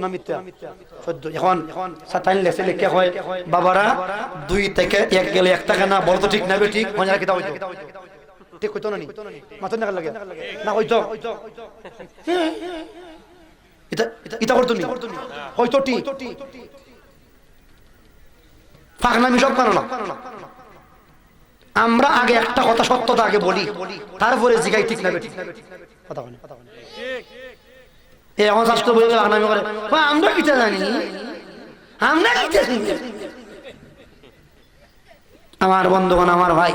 না মিথ্যা? সত্য। এখন সাতাইন লেসে লিখে হয় বাবারা 2 থেকে 1 গেলে 1 টাকা না, বল তো ঠিক না বে ঠিক মনে রাখি দাও। ঠিক হইতো না নি? মাথা না লাগে না হইতো এটা এটা করতো নি হয়তো ঠিক ফাঁকনামি সব পারো না। আমরা আগে একটা কথা সত্যতা আগে বলি, তারপরে জিগাই ঠিক না বেঠিক কথা বলে। এই আমার শাস্ত্র বলে ফাঁকনামি করে, আমরা কিটা জানি, আমরা কিটা জানি। আমার বন্ধুগণ, আমার ভাই,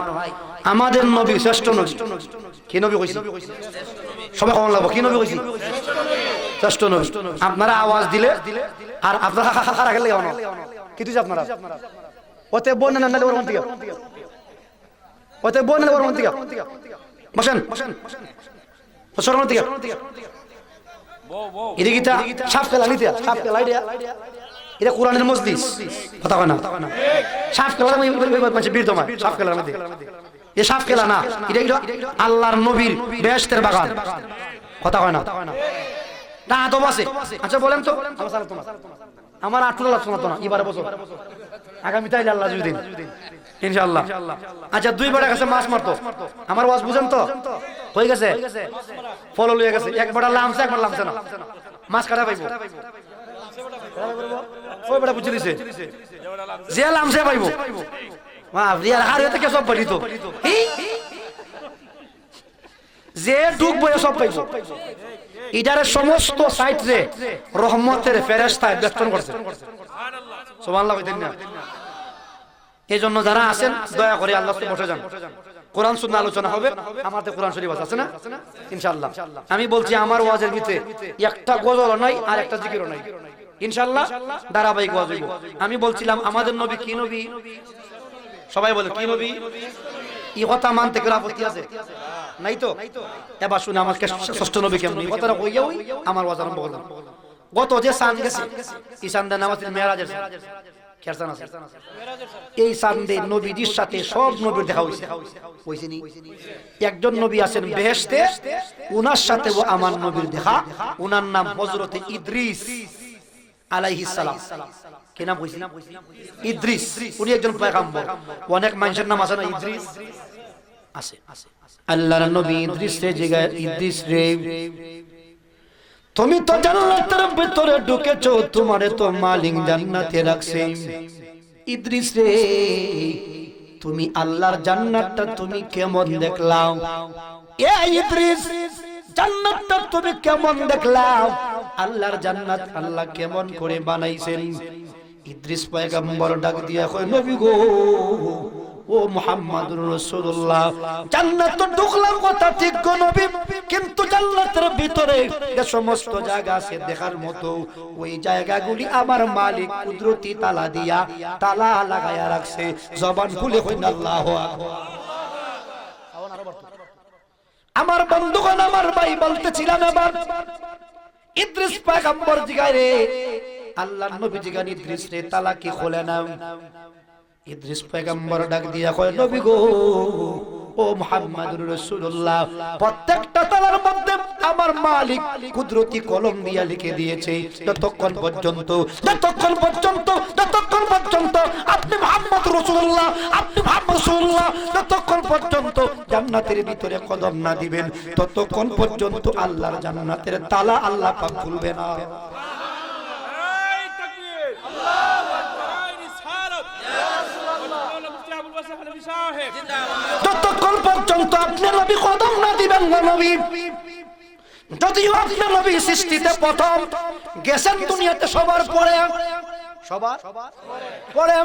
আমাদের নবী শ্রেষ্ঠ নবী। কি নবী কইছি? সবাই কেমন লাগবো? কি নবী কইছি? শ্রেষ্ঠ নবী। আপনারা আওয়াজ দিলে আর আপনারা খারা খেলে কি তুই আপনারা ওতে বোন না নালে ওর মন থেকে ওতে বোন না ওর মন থেকে বসেন বসেন মন থেকে এদিকে সাফ খেলা নিতে সাফ খেলা এটা কোরআনের মজলিস কথা কয় না। সাফ খেলা মানে বীর তোমার সাফ খেলার মধ্যে এ সাফ খেলা না, এটা আল্লাহর নবীর বেহেশতের বাগান কথা কয় না। না তো বসে আচ্ছা বলেন তো আমার 18 লাখ শোনাতো না এবারে বছর আগামী তাইলে আল্লাহ যদি দিন ইনশাআল্লাহ। আচ্ছা 2 বড় কাছে মাছ মারতো আমার ওয়াজ বুঝেন তো হয়ে গেছে ফলো লয়ে গেছে, একবার লামছে একবার লামছে না, মাছ কাটা পাইবো ওই বড় বুঝে দিছে যে লামছে পাইবো বাপ রিয়াল হারে থেকে সব পারিতো যে ডুববো সব পাইবো। ইদারে সমস্ত সাইট রে রহমতের ফেরেশতায় বেষ্টন করছে সুবহানাল্লাহ কইতেন না। এইজন্য যারা আছেন দয়া করে আল্লাহর কাছে বসে যান, কোরআন সুন্নাহ আলোচনা হবে, আমাদের কোরআন শরীফ আছে না ইনশাআল্লাহ। আমি বলছি আমার ওয়াজের ভিতরে একটা গজল নাই আর একটা জিকিরও নাই ইনশাআল্লাহ, ধারাবাহিক ওয়াজ হইব। আমি বলছিলাম আমাদের নবী কি নবী? সবাই বলে কি নবী? এই কথা মানতে কি আপত্তি আছে? নাই তো? এবার শুনে আমাকে ষষ্ঠ নবী কেমন এই কথাটা কইয়া ওই আমার ওয়াজ আরম্ভ করলাম। গত যে চাঁদ গেছে এই চাঁদের নাম আছে মেরাজের চাঁদ আছে। এই চাঁদে নবীদের সাথে সব নবীর দেখা হইছে হইছে নি? একজন নবী আছেন বেহেশতে, উনার সাথেও আমার নবীর দেখা, উনার নাম হযরতে ইদ্রিস আলাইহিস সালাম। কি নাম কইছি? ইদ্রিস। উনি একজন পয়গম্বর। অনেক মানুষের নাম আছে না ইদ্রিস আছে। আল্লাহর নবী ইদ্রিস রে জিগায়, ইদ্রিস রে তুমি তো জান্নাতের ভিতরে ঢুকেছো, তোমারে তো মালিক জান্নাতে রাখছে। ইদ্রিস রে তুমি আল্লাহর জান্নাতটা তুমি কেমন দেখলাম? এ ইদ্রিস জান্নাতটা তুমি কেমন দেখলাম? আল্লাহর জান্নাত আল্লাহ কেমন করে বানাইছেন? ইদ্রিস পয়গম্বর ডাক দিয়া কয় নবী গো, ও মুহাম্মদুর রাসূলুল্লাহ, জান্নাত তো ঢুকলাম কথা ঠিক গো নবী, কিন্তু জান্নাতের ভিতরে যে সমস্ত জায়গা আছে দেখার মতো, ওই জায়গাগুলি আমার মালিক কুদরতি তালা দিয়া তালা লাগায়া রাখছে। জবান খুলে কইন আল্লাহু আকবার। আমার বন্ধুগণ, আমার ভাই বলতেছিলাম এবার ইদ্রিস পয়গম্বর জিগায় রে আল্লাহর নবী জিগান ইদ্রিস রে তালা কি খোলে না? ইদ্রিস পয়গম্বর ডাক দিয়া কয় নবী গো, ও মুহাম্মদুর রাসূলুল্লাহ, প্রত্যেকটা তালার মধ্যে আমার মালিক কুদরতি কলম দিয়া লিখে দিয়েছে যতক্ষণ পর্যন্ত আপনি মুহাম্মদুর রাসূলুল্লাহ, আপনি মুহাম্মদ রাসূলুল্লাহ যতক্ষণ পর্যন্ত জান্নাতের ভিতরে কদম না দিবেন ততক্ষণ পর্যন্ত আল্লাহর জান্নাতের তালা আল্লাহ পাক খুলবে না। যতক্ষণ পর্যন্ত আপনি নবী কদম না দিবেন না নবী, যদিও আপনি নবী সৃষ্টিতে প্রথম গেছেন দুনিয়াতে সবার পরে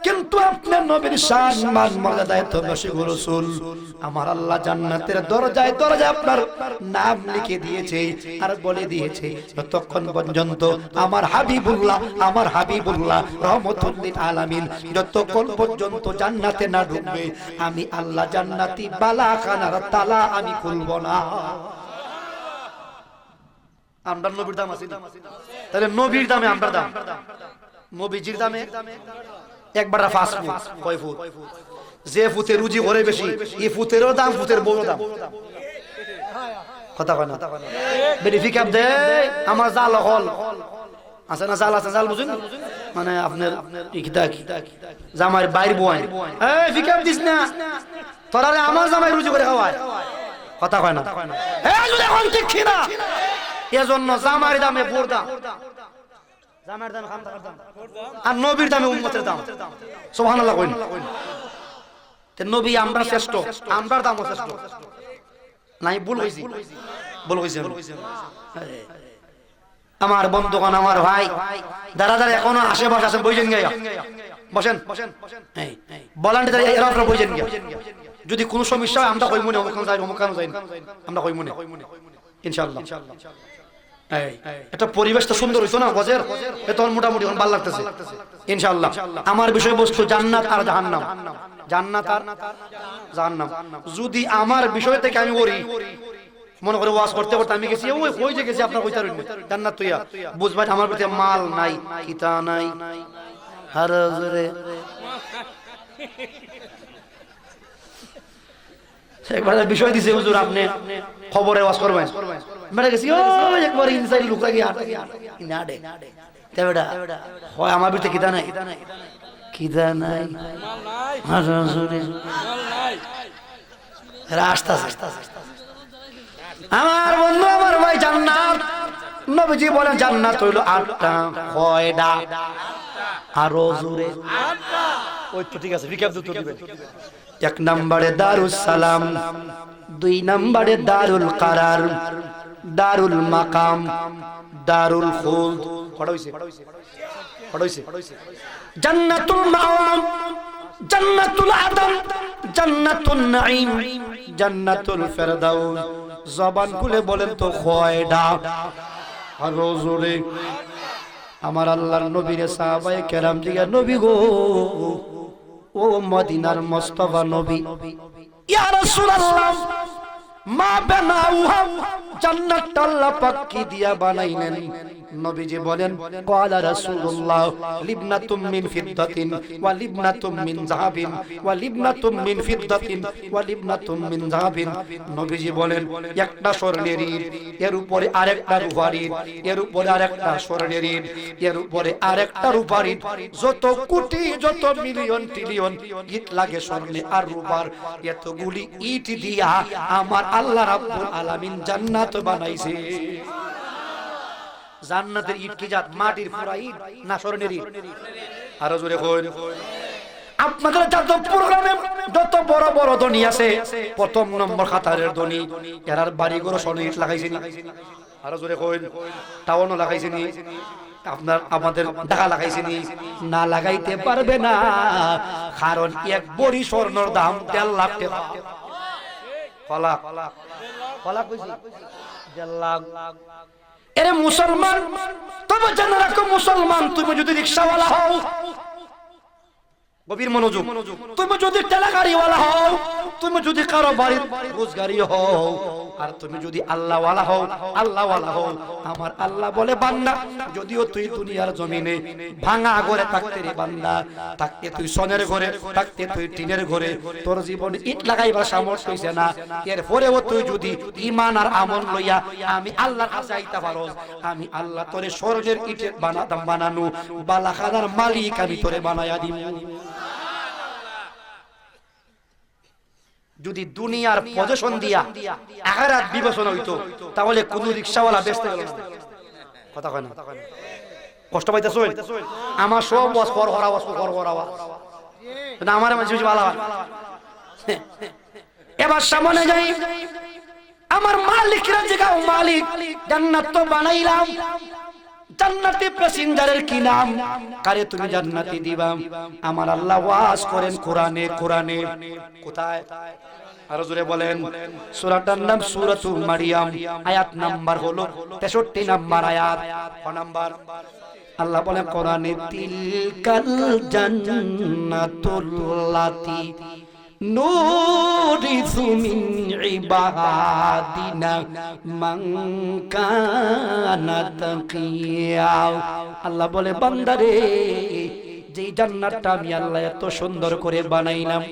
কিন্তু আপনার নবীর শান মান মর্যাদায় তো বেশি রাসূল। আমার আল্লাহ জান্নাতের দরজায় দরজায় আপনার নাম লিখে দিয়েছে আর বলে দিয়েছে যতক্ষণ পর্যন্ত আমার হাবিবুল্লাহ রহমতুল লিল আলামিন যতক্ষণ পর্যন্ত জান্নাতে না ঢুকবে আমি আল্লাহ জান্নাতি বালাখানার তালা আমি খুলব না। আমরা নবীর দাম আছে, তাহলে নবীর দামে আমরা দাম, নবীজির দামে একবার 5 ফুট কয় ফুট, যে ফুতে রুজি করে বেশি এই ফুতেরও দাম, ফুতের বড় দাম কথা কয় না। বেনিফিক আপ দে আমার জাল হল আছে না জাল আছে জাল বুঝুন মানে আপনার ইকিতা জামাই বাইর বয় এই ফিকাম দিস না তোরা আমার জামাই রুজি করে খাওয়ায় কথা কয় না এই যদি এখন ঠিক না এজন্য জামার দামে বোর দাম জামার দাম খামতার দাম আর নবীর দামে উম্মতের দাম সুবহানাল্লাহ কইন তে নবী আমরা শ্রেষ্ঠ আমরার দামও শ্রেষ্ঠ নাই ভুল হইছি আমার বন্ধুগণ আমার ভাই দাঁড়া দাঁড়া এখনো আশেপাশে আছেন বইছেন গিয়া বসেন বলান্টি দাঁড়িয়ে এরা আপনারা বইছেন গিয়া যদি কোনো সমস্যা হয় আমরা কই মনে অমুক যাই অমুক যাই আমরা কই মনে ইনশাআল্লাহ এটা পরিবেশটা সুন্দর হইতো না গজের এটা মোটামুটি এখন ভালো লাগতেছে ইনশাআল্লাহ আমার বিষয়বস্তু জান্নাত আর জাহান্নাম জান্নাত আর জাহান্নাম যদি আমার বিষয় থেকে আমি করি মনে করে ওয়াজ করতে করতে আমি গেছি ওই কই যে গেছি আপনার কইতার জান্নাত তুইয়া বুঝবা আমার ভিতরে মাল নাই কিতা নাই হারাজরে একবার বিষয় দিছে হুজুর আপনি খবরে ওয়াজ করবেন মেরে গেছি ওই একবার ইনসাইড লুক লাগি ইনাডে তেবড়া হয় আমার ভিতরে কিতা নাই মাল নাই হারাজরে মাল নাই রাস্তা আমার বন্ধু আমার ভাই জান্নাত নবীজি বলেন জান্নাত হইল 8টা কয়টা আরো জোরে 8টা ওই তো ঠিক আছে রিক্যাপ দুটো দিবেন এক নম্বরে দারুস সালাম দুই নম্বরে দারুল কারার দারুল মাকাম দারুল খুলদ পড়াইছে জান্নাতুল মাওয়াম জান্নাতুল আদম জান্নাতুন নাঈম জান্নাতুল ফেরদাউস জবান খুলে বলেন তো কয়টা আরো জোরে আমার আল্লাহর নবীর সাহাবায়ে কেরাম জিগা নবী গো ও মদিনার মুস্তাফা নবী ইয়া রাসূলুল্লাহ মা বানাউহা জান্নাত আল্লাহ পাক কি দিয়া বানাইলেন নবীজি বলেন ক্বালা রাসূলুল্লাহ লিবনাতুম মিন ফিদ্দাতিন ওয়া লিবনাতুম মিন যাহাবিন ওয়া লিবনাতুম মিন ফিদ্দাতিন ওয়া লিবনাতুম মিন যাহাবিন নবীজি বলেন একটা স্বর্ণের ইট এর উপরে আরেকটা রূপার ইট এর উপরে আরেকটা স্বর্ণের ইট এর উপরে আরেকটা রূপার ইট যত কোটি যত মিলিয়ন ট্রিলিয়ন ইট লাগে স্বর্ণে আর রূপার এতগুলি ইট দিয়া আমার আল্লাহ রাব্বুল আলামিন জান্নাত বানাইছে জান্নাতের ইট কি জাত মাটির পুরা ইট না স্বর্ণের ইট আরো জোরে কইন আপনাদের যত প্রোগ্রামে যত বড় বড় ধনী আছে প্রথম নম্বর খাতারের ধনী এরার বাড়ি ঘর স্বর্ণের ইট লাগাইছেন আরো জোরে কইন টাউনও লাগাইছেন আপনার আমাদের ঢাকা লাগাইছেন না লাগাইতে পারবে না কারণ এক বড়ি স্বর্ণের দাম 1.5 লাখ টাকা ফলাক ফলাক কইছি 1.5 লাখ এরে মুসলমান তবে জানা রাখো মুসলমান তুমি যদি রিকশাওয়ালা হও গভীর মনোযোগ তুমি যদি ঠেলা গাড়িওয়ালা হও তুমি যদি কারো বাড়ির রোজগারি হও আর তুমি যদি আল্লাহওয়ালা হও আমার আল্লাহ বলে বান্দা যদিও তুই দুনিয়ার জমিনে ভাঙা ঘরে থাকতে রে বান্দা থাকতে তুই সোনার ঘরে থাকতে তুই টিনের ঘরে তোর জীবনে ইট লাগাইবার সামর্থ্য হইছে না এরপরেও তুই যদি ঈমান আর আমল লইয়া আমি আল্লাহর কাছে আইতা পারোস আমি আল্লাহ তোরে স্বর্গের ইটের বানানো বালাখানার মালিক আমি তোরে বানায়া দিব যদি দুনিয়ার পজিশন দিয়া আখিরাত বিবেচনা হইতো তাহলে কোন রিকশাওয়ালা বেচতে গেল না কথা কয় না কষ্ট পাইতেছই আমার সব বস কর হরাওয়া না আমার মানুষ ভালো এবার সামনে যাই আমার মালিকরা জিগাও মালিক জান্নাত তো বানাইলাম জান্নাতি প্যাসেঞ্জারের কি নাম কারে তুমি জান্নাতি দিবা আমার আল্লাহ ওয়াজ করেন কোরআনে কোথায় আরো জোরে বলেন সূরাটার নাম সূরাতুল মারিয়াম আয়াত নাম্বার হলো 63 নাম্বার আয়াত কত নাম্বার আল্লাহ বলেন কোরআনে তিলকাল জান্নাতুল্লাতি নুরিসু মিন ইবাদিনা মান কানা তাকিয়া আল্লাহ বলে বান্দারে যেই জান্নাতটা আমি আল্লাহ এত সুন্দর করে বানাইলাম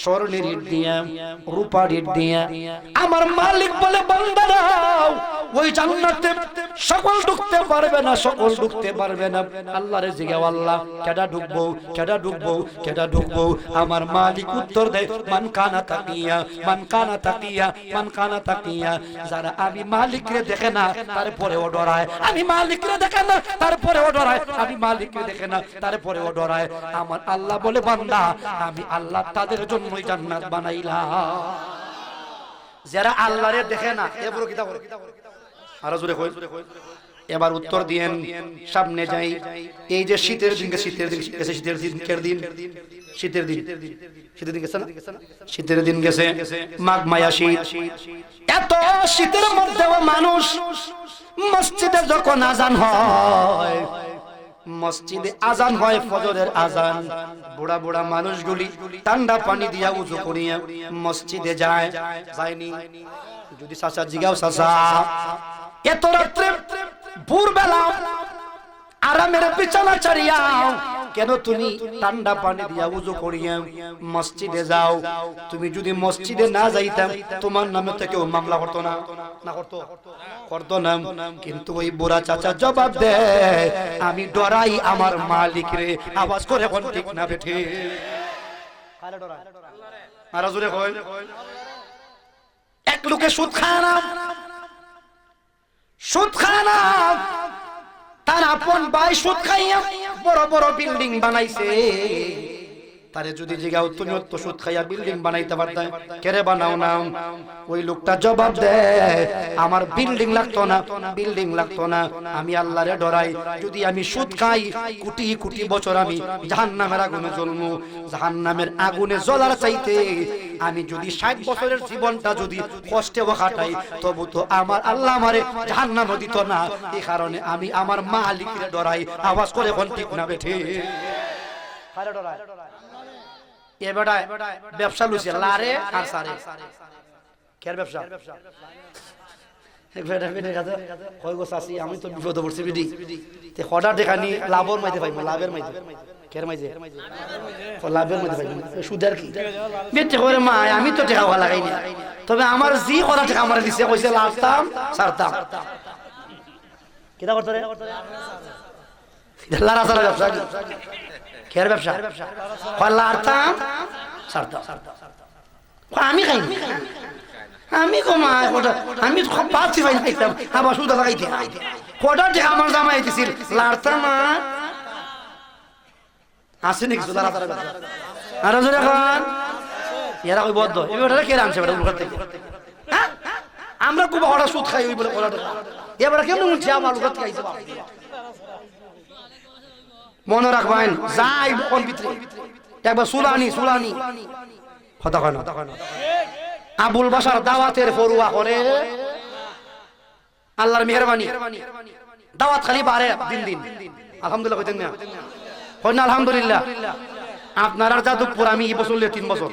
স্বর্ণের ইট দিয়া, রূপার ইট দিয়া। আমার মালিক বলে বান্দারা ওই জান্নাতে সকল ঢুকতে পারবে না, সকল ঢুকতে পারবে না। আল্লাহরে জিজ্ঞাসা, আল্লাহ কেডা ঢুকবো, কেডা ঢুকবো, কেডা ঢুকবো? আমার মালিক উত্তর দেয়, মান কানা তাকিয়া, মান কানা তাকিয়া, মান কানা তাকিয়া। যারা আমি মালিকরে দেখে না তারপরেও ডরায়, আমি মালিকরে দেখে না তারপরেও ডরায়, আমি মালিকরে দেখে না তারপরেও ডরায়। আমার আল্লাহ বলে বান্দা আমি আল্লাহ তাদের জন্যই জান্নাত বানাইলাম। যারা আল্লাহরে দেখে না এবারও কিতা করে, আরো জোরে কই। এবার উত্তর দিয়েন, সামনে যাই। এই যে শীতের দিন, শীতের দিন গেছে, শীতের দিন কের দিন, শীতের দিন, শীতের দিন গেছে না, শীতের দিন গেছে, মাঘ মায়া শীত। এত শীতের মধ্যেও মানুষ মসজিদে যখন আজান হয়, মসজিদে আজান হয় ফজরের আজান, বুড়া বুড়া মানুষগুলি ঠান্ডা পানি দিয়া উযু করিয়া মসজিদে যায়, যায়নি? যদি চাচা জিগাও, চাচা এত রাত্রে ভোরবেলা আরামের বিছানা ছাড়িয়া কেন তুমি ঠান্ডা পানি দিয়া উযু করিয়া মসজিদে যাও? তুমি যদি মসজিদে না যাইতাম তোমার নামে তো কেউ মামলা করতো না, না করতো? করতো না। কিন্তু ওই বুড়া চাচা জবাব দেয়, আমি ডরাই আমার মালিক রে। আওয়াজ করে কোন ঠিক না বেঠে? কারে ডরায়? আর জোরে কই। এক লোকে সুদ খায় না, সুদ খায় না, তার আপন ভাই সুদ খাইয়া বড় বড় বিল্ডিং বানাইছে। তারে যদি জিগাও তুমি তো সুদ খাইয়া বিল্ডিং বানাইতে পারতা, কেরে বানাও না? ওই লোকটা জবাব দেয়, আমার বিল্ডিং লাগতো না, বিল্ডিং লাগতো না, আমি আল্লাহরে ডরাই। যদি আমি সুদ খাই কোটি কোটি বছর আমি জাহান্নামের আগুনে জ্বলবো। জাহান্নামের আগুনে জ্বলার চাইতে আমি যদি 60 বছরের জীবনটা যদি কষ্টে কাটাই তবু তো আমার আল্লাহ আমারে জাহান্নামে দিত না। এই কারণে আমি আমার মালিকরে ডরাই। আওয়াজ করে কোন ঠিক না বেঠে? কারে ডরায়? এবারে ব্যবসা লুইছে লারে আর সারে। কের ব্যবসা? এবারে বেনের কাছে কই গো চাচি আমি তো বিপদে পড়ছি বিডি, তে অর্ডার দেখানি লাভর মাইতে পাইবো, লাভের মাইতে। কের মাইতে? লাভের মাইতে পাইবো। সুদের কি বেতে করে মা আমি তো টাকা ভালো লাগাই না, তবে আমার জি করা টাকা আমারে দিছে, কইছে লাভতাম সারতাম। কিটা করতে রে? লারা সারা ব্যবসা কি? কের ব্যবসা? লারতাম সারতাম। আমি খাই, আমি কমা আমি পাচ্ছি ভাই খাইতাম, আবার সুদা লাগাইতে কটা টাকা আমার জামাই দিছিল লারতাম না। আসে নাকি সুদা লাতার ব্যবসা? আর জোরে খান এরা কই বদ্ধ এবারে কে আনছে বেটা উলকার থেকে? হ্যাঁ আমরা খুব হড়া সুদ খাই ওই বলে কটা এবারে কেমন মুছে আমার উলকার থেকে আইছে। মনে রাখবেন যাই কোন ভিতরে একবার সুলানি সুলানি কথা কয় না। আবুল বাশার দাওয়াতের ফরুয়া করে আল্লাহর মেহেরবানি, দাওয়াত খালি বাড়ে দিন দিন। আলহামদুলিল্লাহ কইতেন না? কই না আলহামদুলিল্লাহ? আপনার যাদবপুর আমি এই বছর 3 বছর,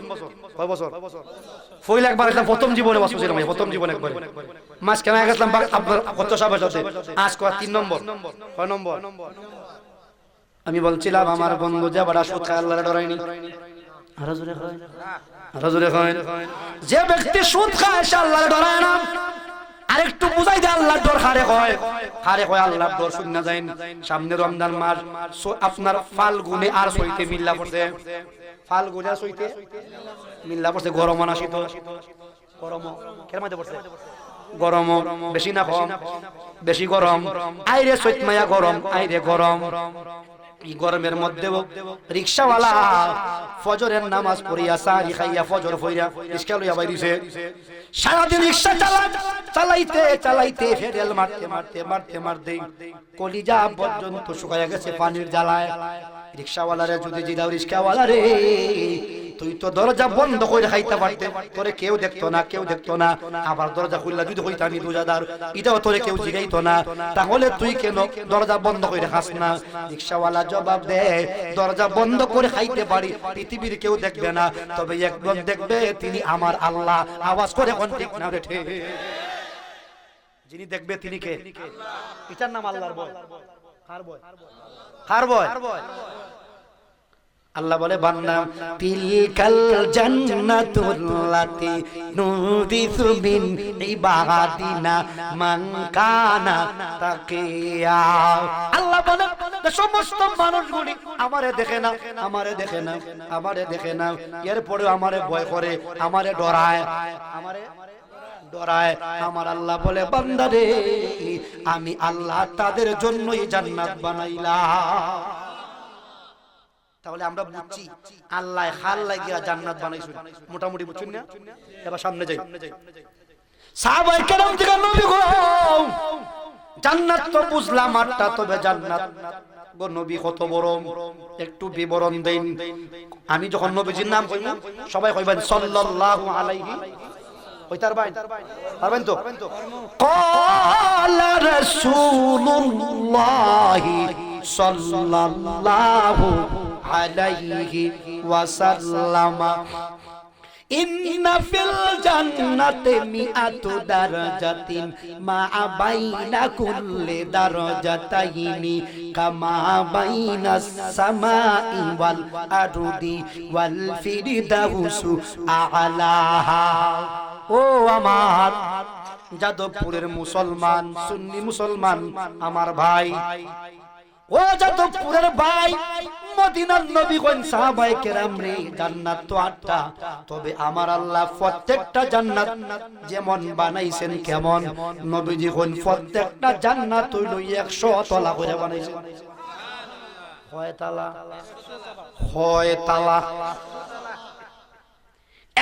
কয় বছর ফইল একবার আসলাম প্রথম জীবনে, বছর ছিলাম প্রথম জীবনে একবার মাস কেন গেছিলাম আপনার কত সাহেবের সাথে। আজ কয় 3 নম্বর, কয় নম্বর? আমি বলছিলাম আমার বন্ধু যে বড় সুদ খায় আল্লাহরে ডরায়নি। আরো জোরে কয়, আরো জোরে কয়। যে ব্যক্তি সুদ খায় সে আল্লাহরে ডরায় না। আরেকটু বুঝাই দে আল্লাহর ডর কারে কয়? কারে কয় আল্লাহর ডর? শুননা যাইন সামনে রমজান মাস, আপনার ফাল্গুনে আর সইতে মিল্লা পড়ছে, ফাল্গুনে আর সইতে মিল্লা পড়ছে। গরম না শীত? গরম কেন মধ্যে পড়ছে? গরম বেশি না কম? বেশি গরম। আইরে সৈত মায়া গরম, আইরে গরম। এই গরমের মধ্যেও রিকশাওয়ালা ফজরের নামাজ পড়িয়া সারি খাইয়া ফজর ফইরা রিকশা লইয়া বাইরিছে। সারাদিন রিকশা চালাইতে চালাইতে ফেরেল মারতে মারতে মারতে মারতে কলিজা পর্যন্ত শুকায়া গেছে পানির জ্বালায়। রিকশাওয়ালারে যদি জিলাও, রিকশাওয়ালারে তুই তো দরজা বন্ধ করে খাইতে পারতে, তোরে কেউ দেখতো না, কেউ দেখতো না। আবার দরজা খুললা যদি হইতানি দুজাদার, এটাও তোরে কেউ জিগাইতো না, তাহলে তুই কেন দরজা বন্ধ করে খাস না? রিকশাওয়ালা জবাব দে, দরজা বন্ধ করে খাইতে পারি, পৃথিবীর কেউ দেখবে না, তবে একজন দেখবে, তিনি আমার আল্লাহ। আওয়াজ করে কোন ঠিক না রে? ঠিক। যিনি দেখবে তিনি কে? এটার নাম আল্লাহর ভয়। কার ভয়? কার ভয়? আল্লাহ বলে বান্দা তিলকাল জান্নাতুল্লাতি নুরিসু মিন ইবাদিনা মান কানা তাকিয়া। আল্লাহ বলে সমস্ত মানুষগুলি আমারে দেখে না, আমারে দেখে না, আমারে দেখে না, এরপরে আমারে ভয় করে, আমারে ডরায়, আমারে ডরায়। আমার আল্লাহ বলে বান্দা রে আমি আল্লাহ তাদের জন্যই জান্নাত বানাইলাম। তাহলে আমরা বুঝছি আল্লাহ হাল লাগিয়া জান্নাত বানাইছেন, মোটামুটি বুঝছেন না? এবার সামনে যাই। সাহাবায়ে কেরাম থেকে নবী গো জান্নাত তো বুঝলাম আটটা, তবে জান্নাত গো নবী কত বড় একটু বিবরণ দেন। আমি যখন নবীজির নাম কইব সবাই কইবেন সাল্লাল্লাহু আলাইহি ওইতার ভাই পারবেন তো? ক্বালা রাসূলুল্লাহি সাল্লাল্লাহু আলাইহি ওয়াসাল্লাম ইন্না ফিল জান্নাতি মিআতু দারাজাতিন মা বাইনা কুল্লি দারাজাতাইনি কামা বাইনাস সামাই ওয়াল আরদি ওয়াল ফিরদাউসু আ'লাহা। ও আমার যাদবপুরের মুসলমান, সুন্নি মুসলমান আমার ভাই, ও যাদবপুরের ভাই, মদিনার নবী কোন সাহাবায়ে কেরাম রে জান্নাত তো আটটা, তবে আমার আল্লাহ প্রত্যেকটা জান্নাত যেমন বানাইছেন কেমন, নবীজি কোন প্রত্যেকটা জান্নাত হইল 100 তলা করে বানাইছেন। কয় তালা? কয় তালা?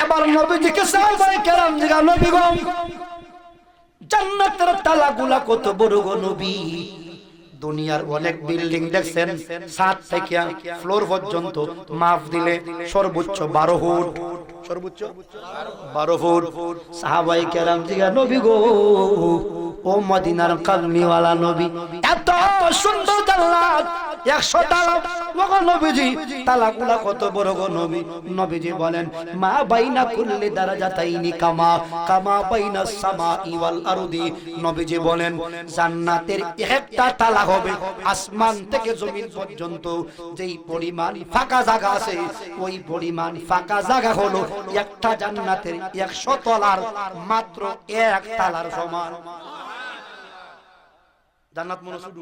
এবার নবীজিকে সাহাবায়ে কেরাম জিজ্ঞাসা, নবী গো জান্নাতের তালাগুলা কত বড় গো নবী? দুনিয়ার অনেক বিল্ডিং দেখছেন, ছাদ থেকে ফ্লোর পর্যন্ত মাপ দিলে সর্বোচ্চ 12 ফুট, সর্বোচ্চ 12 ফুট। সাহাবায়ে কেরাম জিজ্ঞাসা, নবী গো ও মদিনার কালমিওয়ালা নবী এত সুন্দর জান্নাত 100 তালা, ওগো নবীজি তালাগুলা কত বড় গো নবী? নবীজি বলেন মা বাইনা কুল্লি দারাজাতাইনি কামা কামা বাইনাস সামাই ওয়াল আরদি। নবীজি বলেন জান্নাতের একটা তালা হবে আসমান থেকে জমিন পর্যন্ত যেই পরিমাণ ফাঁকা জায়গা আছে, ওই পরিমাণ ফাঁকা জায়গা হলো একটা জান্নাতের 100 তলার মাত্র এক তালার সমান। জান্নাত মনে শুধু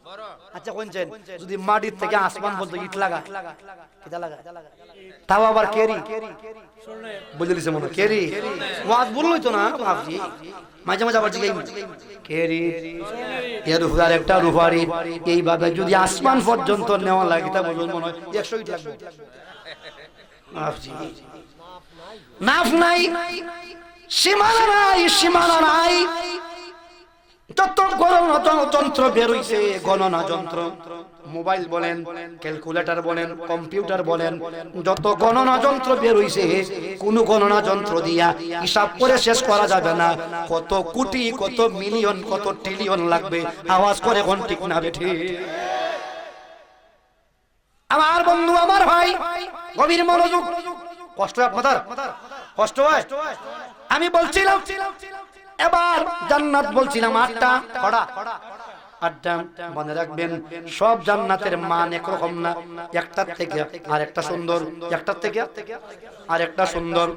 বড়। আচ্ছা কোনছেন যদি মাটির থেকে আসমান পর্যন্ত ইট লাগা, কিটা লাগা? তাও আবার কেরি বুঝে লিছে মনে কেরি ওয়াজ বললই তো না ভাবছি, মাঝে মাঝে আবার জিগাই কেরি এর উপর একটা রুফারি, এইভাবে যদি আসমান পর্যন্ত নেওয়া লাগে তা বুঝুন মনে হয় 100 ইট লাগবে। ভাবছি নাফ নাই, সীমানা নাই, সীমানা নাই। যত গণনা যন্ত্র বের হইছে, গণনা যন্ত্র, মোবাইল বলেন, ক্যালকুলেটর বলেন, কম্পিউটার বলেন, যত গণনা যন্ত্র বের হইছে, কোন গণনা যন্ত্র দিয়া হিসাব করে শেষ করা যাবে না। কত কোটি, কত মিলিয়ন, কত ট্রিলিয়ন লাগবে। আওয়াজ করে কোন ঠিক না বেঠি? আমার বন্ধু, আমার ভাই, গভীর মনোযোগ। কষ্ট হয় আপনাদের? কষ্ট হয়? আমি বলছিলাম এবার জান্নাত বলছিলাম 8টা, কড়া 8টা। মনে রাখবেন সব জান্নাতের মান একরকম না, একটার থেকে আরেকটা সুন্দর, একটার থেকে আরেকটা সুন্দর।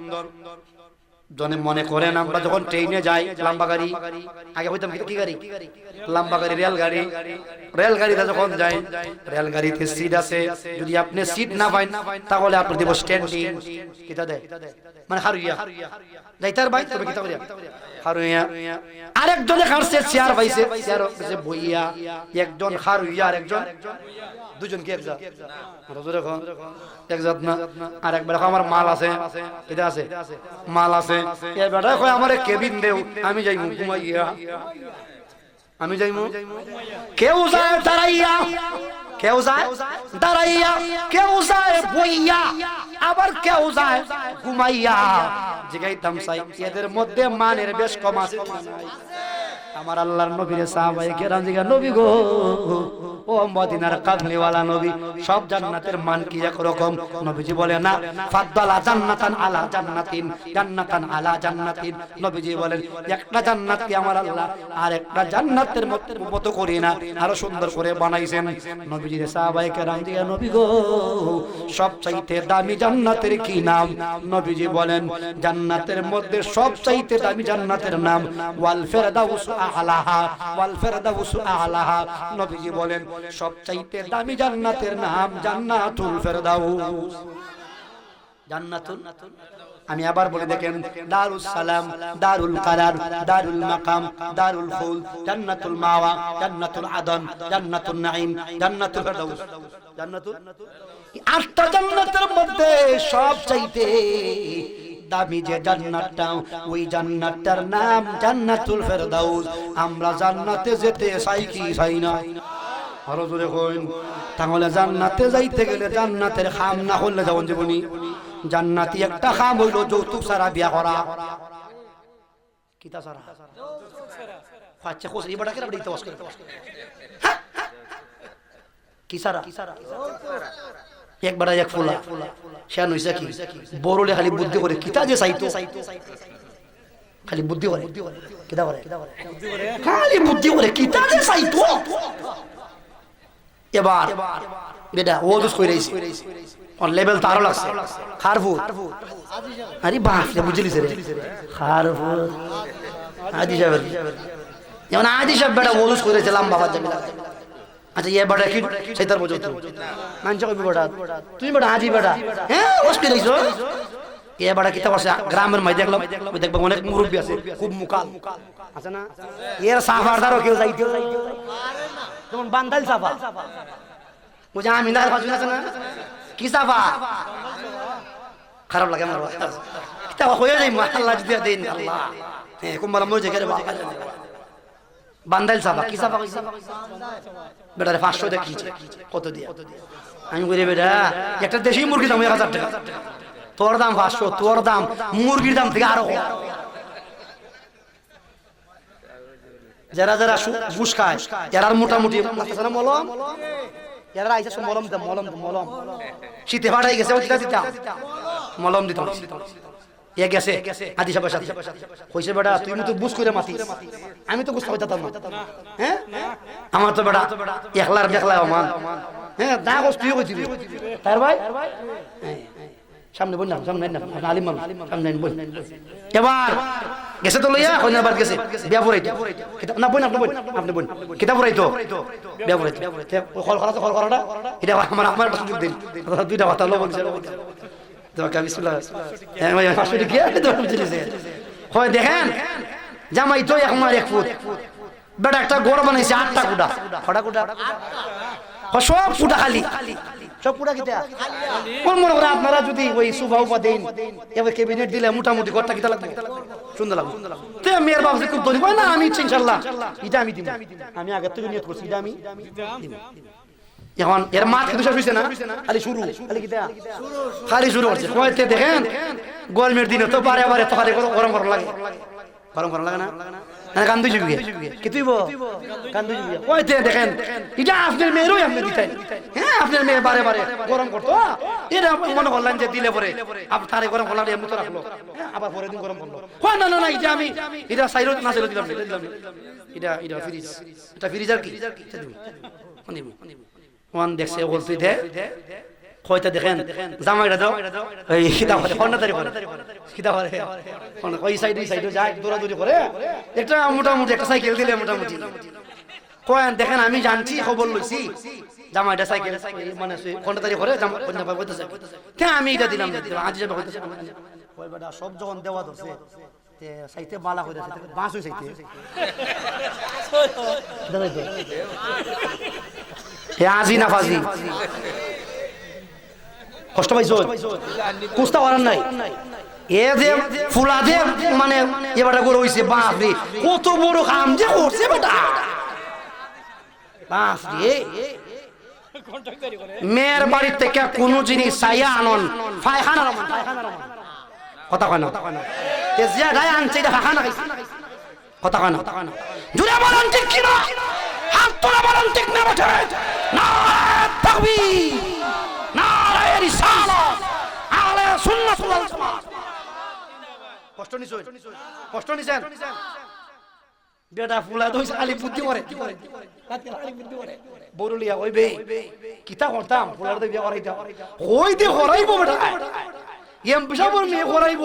জনে মনে করেন আমরা যখন ট্রেনে যাই, লম্বা গাড়ি, আগে হইতাম কি গাড়ি? লম্বা গাড়ি, রেলগাড়ি। রেলগাড়িতে যখন যাই, রেলগাড়িতে সিট আছে, যদি আপনি সিট না পান তাহলে আপনি দেব স্ট্যান্ডিং, কিটা দেয় মানে হারুইয়া যাইতার ভাই, তবে কিটা করিয়া হারুইয়া। আরেকজনে খাচ্ছে চেয়ার পাইছে, চেয়ার পাইছে বইয়া, একজন হারুইয়া আর একজন, দুজন কি একজাত? একজাত না। আর একবার আমার মাল আছে, এটা আছে মাল আছে, এবার কয় আমারে কেবিন দেও, আমি যাইমু ঘুমাইয়া, আমি যাইমু। কেউ যায় দাঁড়াইয়া, কেউ যায় দাঁড়াইয়া, কেউ যায় বইয়া, আবার কেউ যায় ঘুমাইয়া। জিগাইতাম চাই এদের মধ্যে মানের বেশ কম আছে। আমার আল্লাহর নবীর সাহাবায়ে কেরাম জিগা, নবী গো ও মদিনার কামলিওয়ালা নবী সব জান্নাতের মান কি এক রকম? নবীজি বলে না, ফাদ্দালা জান্নাতান আলা জান্নাতিন, জান্নাতান আলা জান্নাতিন। নবীজি বলেন একটা জান্নাতকে আমার আল্লাহ আর একটা জান্নাতের মতো করে না, আরো সুন্দর করে বানাইছেন। নবীজি সাহাবায়ে কেরাম দিয়ে, নবী গো সবচাইতে দামি জান্নাতের কি নাম? নবীজি বলেন জান্নাতের মধ্যে সবচাইতে দামি জান্নাতের নাম ওয়াল ফিরদাউস আলাহা, ওয়াল ফিরদাউস আলাহা। নবীজি বলেন সবচাইতে দামি জান্নাতের নাম জান্নাতুল ফিরদাউস। জান্নাতুল, আমি আবার বলে দেখেন, দারুস সালাম, দারুল কারার, দারুল মাকাম, দারুল খুল, জান্নাতুল মাওয়া, জান্নাতুল আদন, জান্নাতুল নাঈম, জান্নাতুল ফিরদাউস। জান্নাতুল, আটটা জান্নাতের মধ্যে সবচাইতে দামি যে জান্নাতটা, ওই জান্নাতটার নাম জান্নাতুল ফিরদাউস। আমরা জান্নাতে যেতে চাই কি চাই না? আরো জোরে কইন। তাহলে জান্নাতে যাইতে গেলে জান্নাতের খাম না হলে যাবেন জীবনী। জান্নাতি একটা খাম হইল যৌতুক ছাড়া বিয়া করা। কিতা ছাড়া? আচ্ছা কোস এই বড়কে বড় ইতওয়াস করে। কি ছাড়া? একবার এক ফুলা শান হইছে কি বড়লে খালি বুদ্ধি করে কিতা যে চাইতো, খালি বুদ্ধি করে কিতা করে, খালি বুদ্ধি করে কিতা যে চাইতো। এবার বেটা ও দুস কইরাইছে অন লেভেল তারও লাগছে খারফু। আরে বাপ রে বুঝলিস রে খারফু আদি সাহেব, যেমন আদি সাহেব বেটা ও দুস কইরাইছে লম্বা বাবা জামিলা। আচ্ছা ইয়ে বেটা কি সেইতার বুঝো তো মানছ কইবি বেটা তুই বেটা আজি বেটা হ্যাঁ ওস কইরাইছো। এ বেটা কিতা করছে গ্রামের মাই দেখলাম, ওই দেখবা অনেক মুরব্বি আছে খুব মুকাল আছে না, এর সাফারদারও কেউ যাইতেও পারে না, যেমন বান্দাল সাফা বুঝা আমি না বাজু আছে না কি সাফা খারাপ লাগে আমার কিতা হয়ে যাই আল্লাহ যদি দেন আল্লাহ হ্যাঁ কুমার মজে করে বাবা বান্দাল সাফা কি সাফা কইছে বেটারে 500 টাকা কিছে কত দিয়া আমি কইরে বেটা একটা দেশি মুরগি দাম 1000 টাকা, তোর দাম 500, তোর দাম মুরগির দাম থেকে আরো। যারা যারা ঘুষ খায় এরা মোটামুটি মলম, এরা আইসা মলম দিতাম, মলম মলম শীতে ফাটাই গেছে মলম দিতাম। এ গেছে আদি সাহেবের সাথে কইছে বেটা তুই তো বুঝ করে মাতিস, আমি তো বুঝতে পারতাম না। হ্যাঁ আমার তো বেটা একলার দেখলা মান হ্যাঁ দা কষ্ট তুই কইছিস তার ভাই সামনে বই না, সামনে না আলিম সামনে বই। এবার গেছে তো লইয়া কইনা বাদ গেছে বিয়া পড়াইতো না বই না আপনি বই, আপনি বই কিতাব পড়াইতো বিয়া পড়াইতো খল করাটা এটা আমার আমার সুযোগ দিন দুইটা কথা লো বলছে তো বিসমিল্লাহ ভাই আসলে কি আছে তো বুঝিছে হয় দেখেন জামাই তো এক মার এক ফুট বেটা একটা গোড় বানাইছে 8টা কুড়া কটা কুড়া সব ফুটা খালি সব পুরা কিতা কোন মনে করে আপনারা যদি ওই সুফা উপা দেন এবার ক্যাবিনেট দিলে মোটামুটি ঘরটা কিতা লাগবে সুন্দর লাগবে। তে মেয়ের বাবা খুব ধনী কয় না আমি ইনশাআল্লাহ এটা আমি দিব, আমি আগে থেকে নিয়ত করছি এটা আমি দিব। এখন এর মাছ কিন্তু শেষ হইছে না, খালি শুরু, খালি কিতা খালি শুরু হচ্ছে। কয়তে দেখেন গরমের দিনে তো বারে বারে তো খালি গরম গরম লাগে, গরম গরম লাগে না কান্দু যাবে কি তুইব কান্দু যাবে। কয়তে দেখেন এটা আপনার মেয়েরই আপনি দিতেন, হ্যাঁ আপনার মেয়ে বারে বারে গরম করতো, এটা মনে করলেন যে দিলে পরে আপনি তারে গরম করলাম এমন তো রাখলো, আবার পরের দিন গরম করলো। হয় না না না এটা আমি এটা সাইরো না সাইরো দিলাম এটা এটা ফ্রিজ, এটা ফ্রিজ আর কি ওয়ান দেখছে বলতে দে কয়টা দেখেন জামাইটা দাও এই কিতা করে কন্যাদারি করে কিতা করে ওই সাইড এই সাইডে যায় দৌড়াদৌড়ি করে একটা মোটামুটি একটা সাইকেল দিলে মোটামুটি কয়েন দেখেন আমি জানছি খবর লইছি জামাইটা সাইকেল মানে কন্যাদারি করে কন্যা পাই কইতেছে কে আমি এটা দিলাম আজ যাবে কইতেছে কই বেটা সব যখন দেওয়া দছে তে সাইতে বালা কইতাছে বাঁশ হই সাইতে দাদা তো হে আজি না ফাজি কষ্ট পাইছো কুস্তা করার নাই এ যে ফুলা যে মানে এবারে গরু হইছে বাপ রে কত বড় কাম যে করছে বেটা বাপ রে। মেয়ের বাড়ি থেকে কোন জিনিস চাইয়া আনন পায়খানার মান কথা কয় না তে যে গায় আনছে এটা পায়খানা খাইছে কথা কয় না জুড়ে বলেন ঠিক কি না আর তোরা বলেন ঠিক না বটে? নারায়ে তাকবীর, নারায়ে রিসালাত, আহলে সুন্নাত ওয়াল জামাত। কষ্ট নিছেন? বেটা ফুলা দইছ খালি বুদ্ধি করে বড়লিয়া হইবে কিতা করতাম ফুলার দে বিয়া করাইতাম হই দে হরাইব বেটা এমপি সাহেবের মেয়ে হরাইব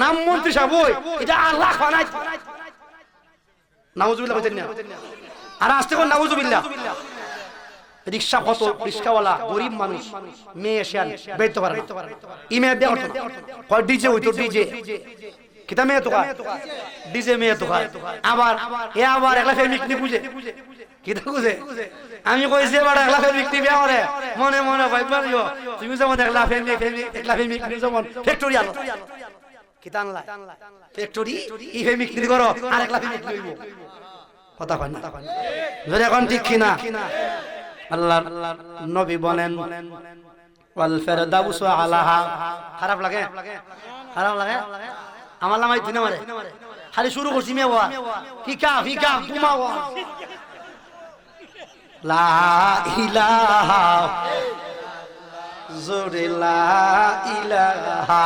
নাম মন্ত্রী সাহেব এটা আল্লাহ খানাই নাউজুবিল্লাহ কইতেন না আর আস্তে কোন নাউজুবিল্লাহ রিকশা কত রিকশাওয়ালা গরিব মানুষ মেয়ে এসে বেরতে পারে ইমে দেও কয় ডিজে হইতো ডিজে কিতা মেয়ে তো ডিজে মেয়ে তো আবার এ আবার একলা ফেমিক নি বুঝে কিতা বুঝে আমি কইছি বড় একলা ফেমিক নি বিয়া করে মনে মনে ভাই পারিও তুমি যেমন একলা ফেমিক নি যেমন ফ্যাক্টরি আলো কিতা আনলা ফ্যাক্টরি ই ফেমিক নি করো আর একলা ফেমিক লইব কথা কয় না যদি এখন ঠিক কিনা আল্লাহ নবী বলেন ওয়াল ফিরদাউস আলাহা খারাপ লাগে আমার নামাই দিনা মারে খালি শুরু করছি মেওয়া ফিকা তুমাওয়া লা ইলাহা জোরে লা ইলাহা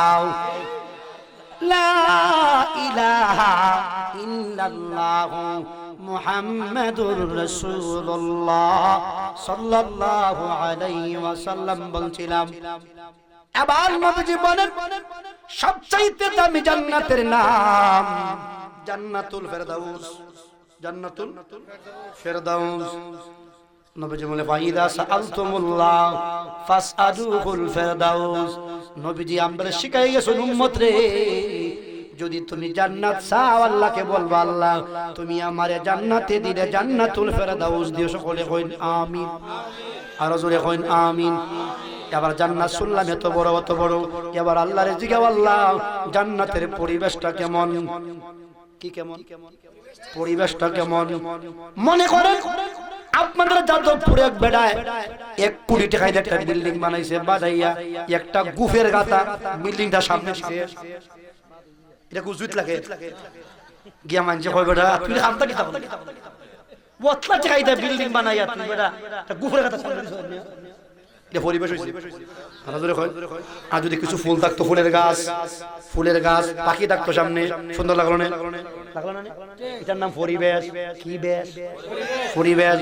ইল্লাল্লাহ মুহাম্মাদুর রাসূলুল্লাহ সাল্লাল্লাহু আলাইহি ওয়াসাল্লাম বলছিলাম আবার নবীজি বলেন সবচাইতে দামি জান্নাতের নাম জান্নাতুল ফেরদাউস নবীজি বলে ফাইদা সাআলতুমুল্লাহ ফাসআলুহুল ফেরদাউস নবীজি আমরা শিখাই গেছেন উম্মত রে যদি তুমি জান্নাত চাও আল্লাহকে বলবা আল্লাহ তুমি আমারে জান্নাতে দিলে জান্নাতুল ফেরদাউস দিও সকলে কইন আমিন আর জোরে কইন আমিন এবার জান্নাত শুনলাম এত বড় এবার আল্লাহরে জিজ্ঞাসা আল্লাহ জান্নাতের পরিবেশটা কেমন কি কেমন পরিবেশটা কেমন মনে করেন আপনাদের যাদবপুরে এক বেড়ায় 1 কোটি টাকায় একটা বিল্ডিং বানাইছে বাজাইয়া একটা গুফের গাতা বিল্ডিংটা সামনে দিছে এটা গুজুত লাগে গিয়া মানছে কই বেটা তুই আমটা কি তাবো ওতলা টাকায় একটা বিল্ডিং বানাইয়া তুই বেটা একটা গুফের গাতা সামনে দিছ এটা পরিবেশ হইছে আর যদি কিছু ফুল থাকতো ফুলের গাছ পাখি থাকতো সামনে সুন্দর লাগলো না এটার নাম পরিবেশ কি বেশ পরিবেশ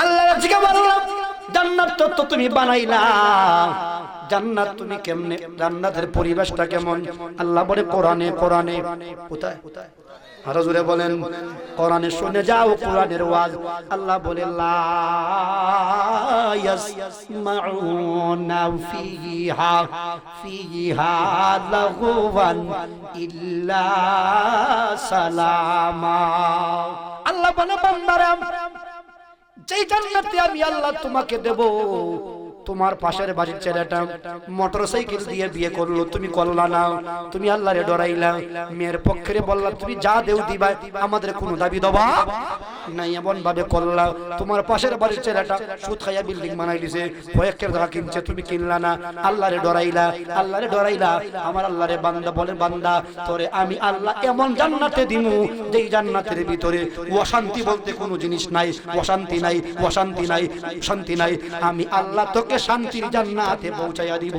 আল্লাহ জান্নাত তো তুমি বানাইলা জান্নাত তুমি কেমনে জান্নাতের পরিবেশটা কেমন আল্লাহ বলে কোরআনে কোথায় আরো জোরে বলেন কোরআনে শুনে যাও কোরআনের ওয়াজ আল্লাহ বলে লা ইয়াসমাউনা ফিহা লাগুওয়ান ইল্লা সালামা আল্লাহ বলে বান্দারা যেই জান্নাতে আমি আল্লাহ তোমাকে দেব তোমার পাশের বাড়ির ছেলেটা মোটরসাইকেল দিয়ে বিয়ে করলো তুমি করলা না তুমি আল্লাহরে ডরাইলা মেয়ের পক্ষে বললা তুমি যা দেও দিবা আমাদের কোনো দাবি দবা নাই এমন ভাবে করলা তোমার পাশের বাড়ির ছেলেটা সুদ খাইয়া বিল্ডিং বানাই দিছে কয়েকের টাকা কিনছে তুমি কিনলা না আল্লাহরে ডরাইলা আমার আল্লাহরে বান্দা বলে বান্দা তোরে আমি আল্লাহ এমন জান্নাতে দিমু যেই জান্নাতের ভিতরে অশান্তি বলতে কোনো জিনিস নাই শান্তি নাই আমি আল্লাহ তোকে শান্তির জান্নাতে পৌঁছাইয়া দিব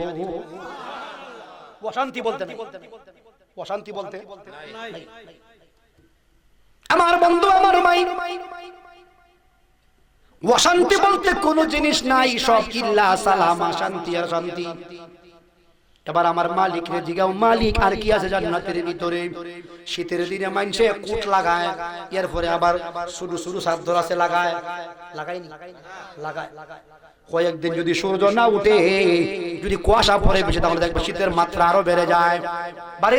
অশান্তি বলতে নাই আমার বন্ধু আমার ভাই অশান্তি বলতে কোনো জিনিস নাই সব ইল্লা সালামা শান্তি আর শান্তি এবার আমার মালিক রে জিগাও মালিক আর কি আছে জান্নাতের ভিতরে শীতের দিনে মানুষে কুট লাগায় এরপরে আবার শুরু সাদ্দর আছে লাগায় কয়েকদিন যদি সূর্য না উঠে যদি কুয়াশা পড়ে বেশি তাহলে দেখবে শীতের মাত্রা আরো বেড়ে যায় বাড়ে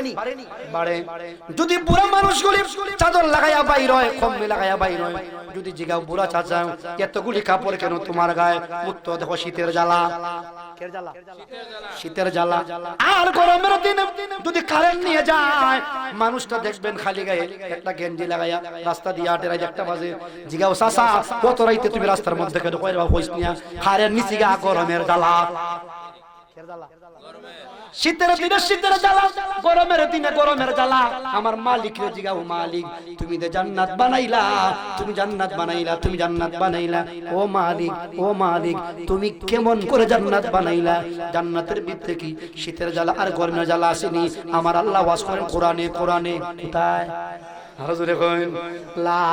যদি বুড়া মানুষগুলি চাদর লাগাইয়া বাইর হয় কম্বল লাগাইয়া বাইর হয় যদি জিগাও বুড়া চাচা এতগুলি কাপড় কেন তোমার গায়ে উত্তর দেখো শীতের জ্বালা আর গরমের দিনে যদি কারেন্ট নিয়ে যায় মানুষটা দেখবেন খালি গায়ে একটা গেঞ্জি লাগাইয়া রাস্তা দিয়ে 8 রাত 1টা বাজে জিগাও চাচা কত রাইতে তুমি রাস্তার মধ্যে কেন কইরা হইছ নিয়া কারেন্ট নিচে গা গরমের জ্বালা শীতের দিনে শীতের জ্বালা, গরমের দিনে গরমের জ্বালা। আমার মালিক রে জিগাও, মালিক তুমি যে জান্নাত বানাইলা, তুমি জান্নাত বানাইলা, তুমি জান্নাত বানাইলা, ও মালিক, ও মালিক তুমি কেমন করে জান্নাত বানাইলা? জান্নাতের ভিতরে কি শীতের জ্বালা আর গরমের জ্বালা আসেনি? আমার আল্লাহ ওয়াজ করেন কোরআনে, কোরআনে কোথায়? আরো জোরে কইন, লা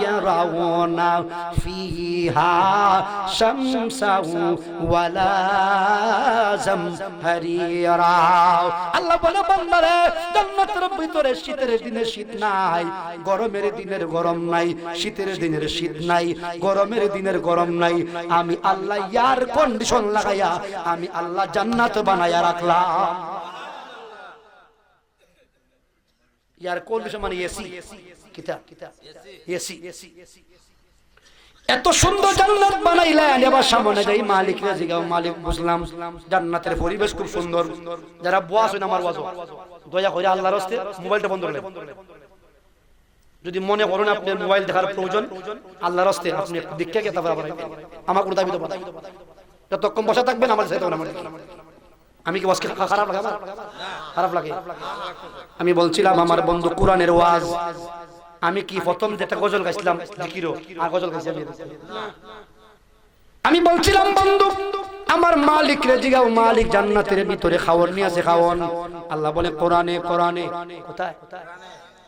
ইয়ারাউনা ফিহা শামসাউ ওয়ালা জামহারিরা। আল্লাহ বলে বান্দারে জান্নাতের ভিতরে শীতের দিনে শীত নাই, গরমের দিনের গরম নাই, শীতের দিনের শীত নাই, গরমের দিনের গরম নাই। আমি আল্লাহ এয়ার কন্ডিশন লাগাইয়া আমি আল্লাহ জান্নাত বানায়া রাখলাম। ইয়ার কন্ডিশন মানে এসি, কিতাব এসি। এত সুন্দর জান্নাত বানাইলেন। এবার সামনে যাই মালিক রে জিগাও, মালিক বুঝলাম জান্নাতের পরিবেশ খুব সুন্দর। যারা বয়াস হয় না আমার ওয়াজ, দয়া করে আল্লাহর রাস্তে মোবাইলটা বন্ধ করে, যদি মনে করেন আপনি মোবাইল দেখার প্রয়োজন, আল্লাহর রাস্তে আপনি একটু দেখে গিয়ে তারপর আমার কোনো দাবি তো যতক্ষণ বসা থাকবেন আমার সাথে আমি কি ওয়াজ খারাপ লাগে? খারাপ লাগে? আমি বলছিলাম আমার বন্ধু কোরআনের ওয়াজ, আমি কি প্রথম যেটা গজল গাইছিলাম জিকিরও আর গজল গাইছি আমি বলছিলাম বন্ধু আমার মালিক রে জিগাও, মালিক জান্নাতের ভিতরে খাওয়ার নিয়ে আছে, খাওয়ান। আল্লাহ বলে কোরআনে, কোরআনে কোথায়?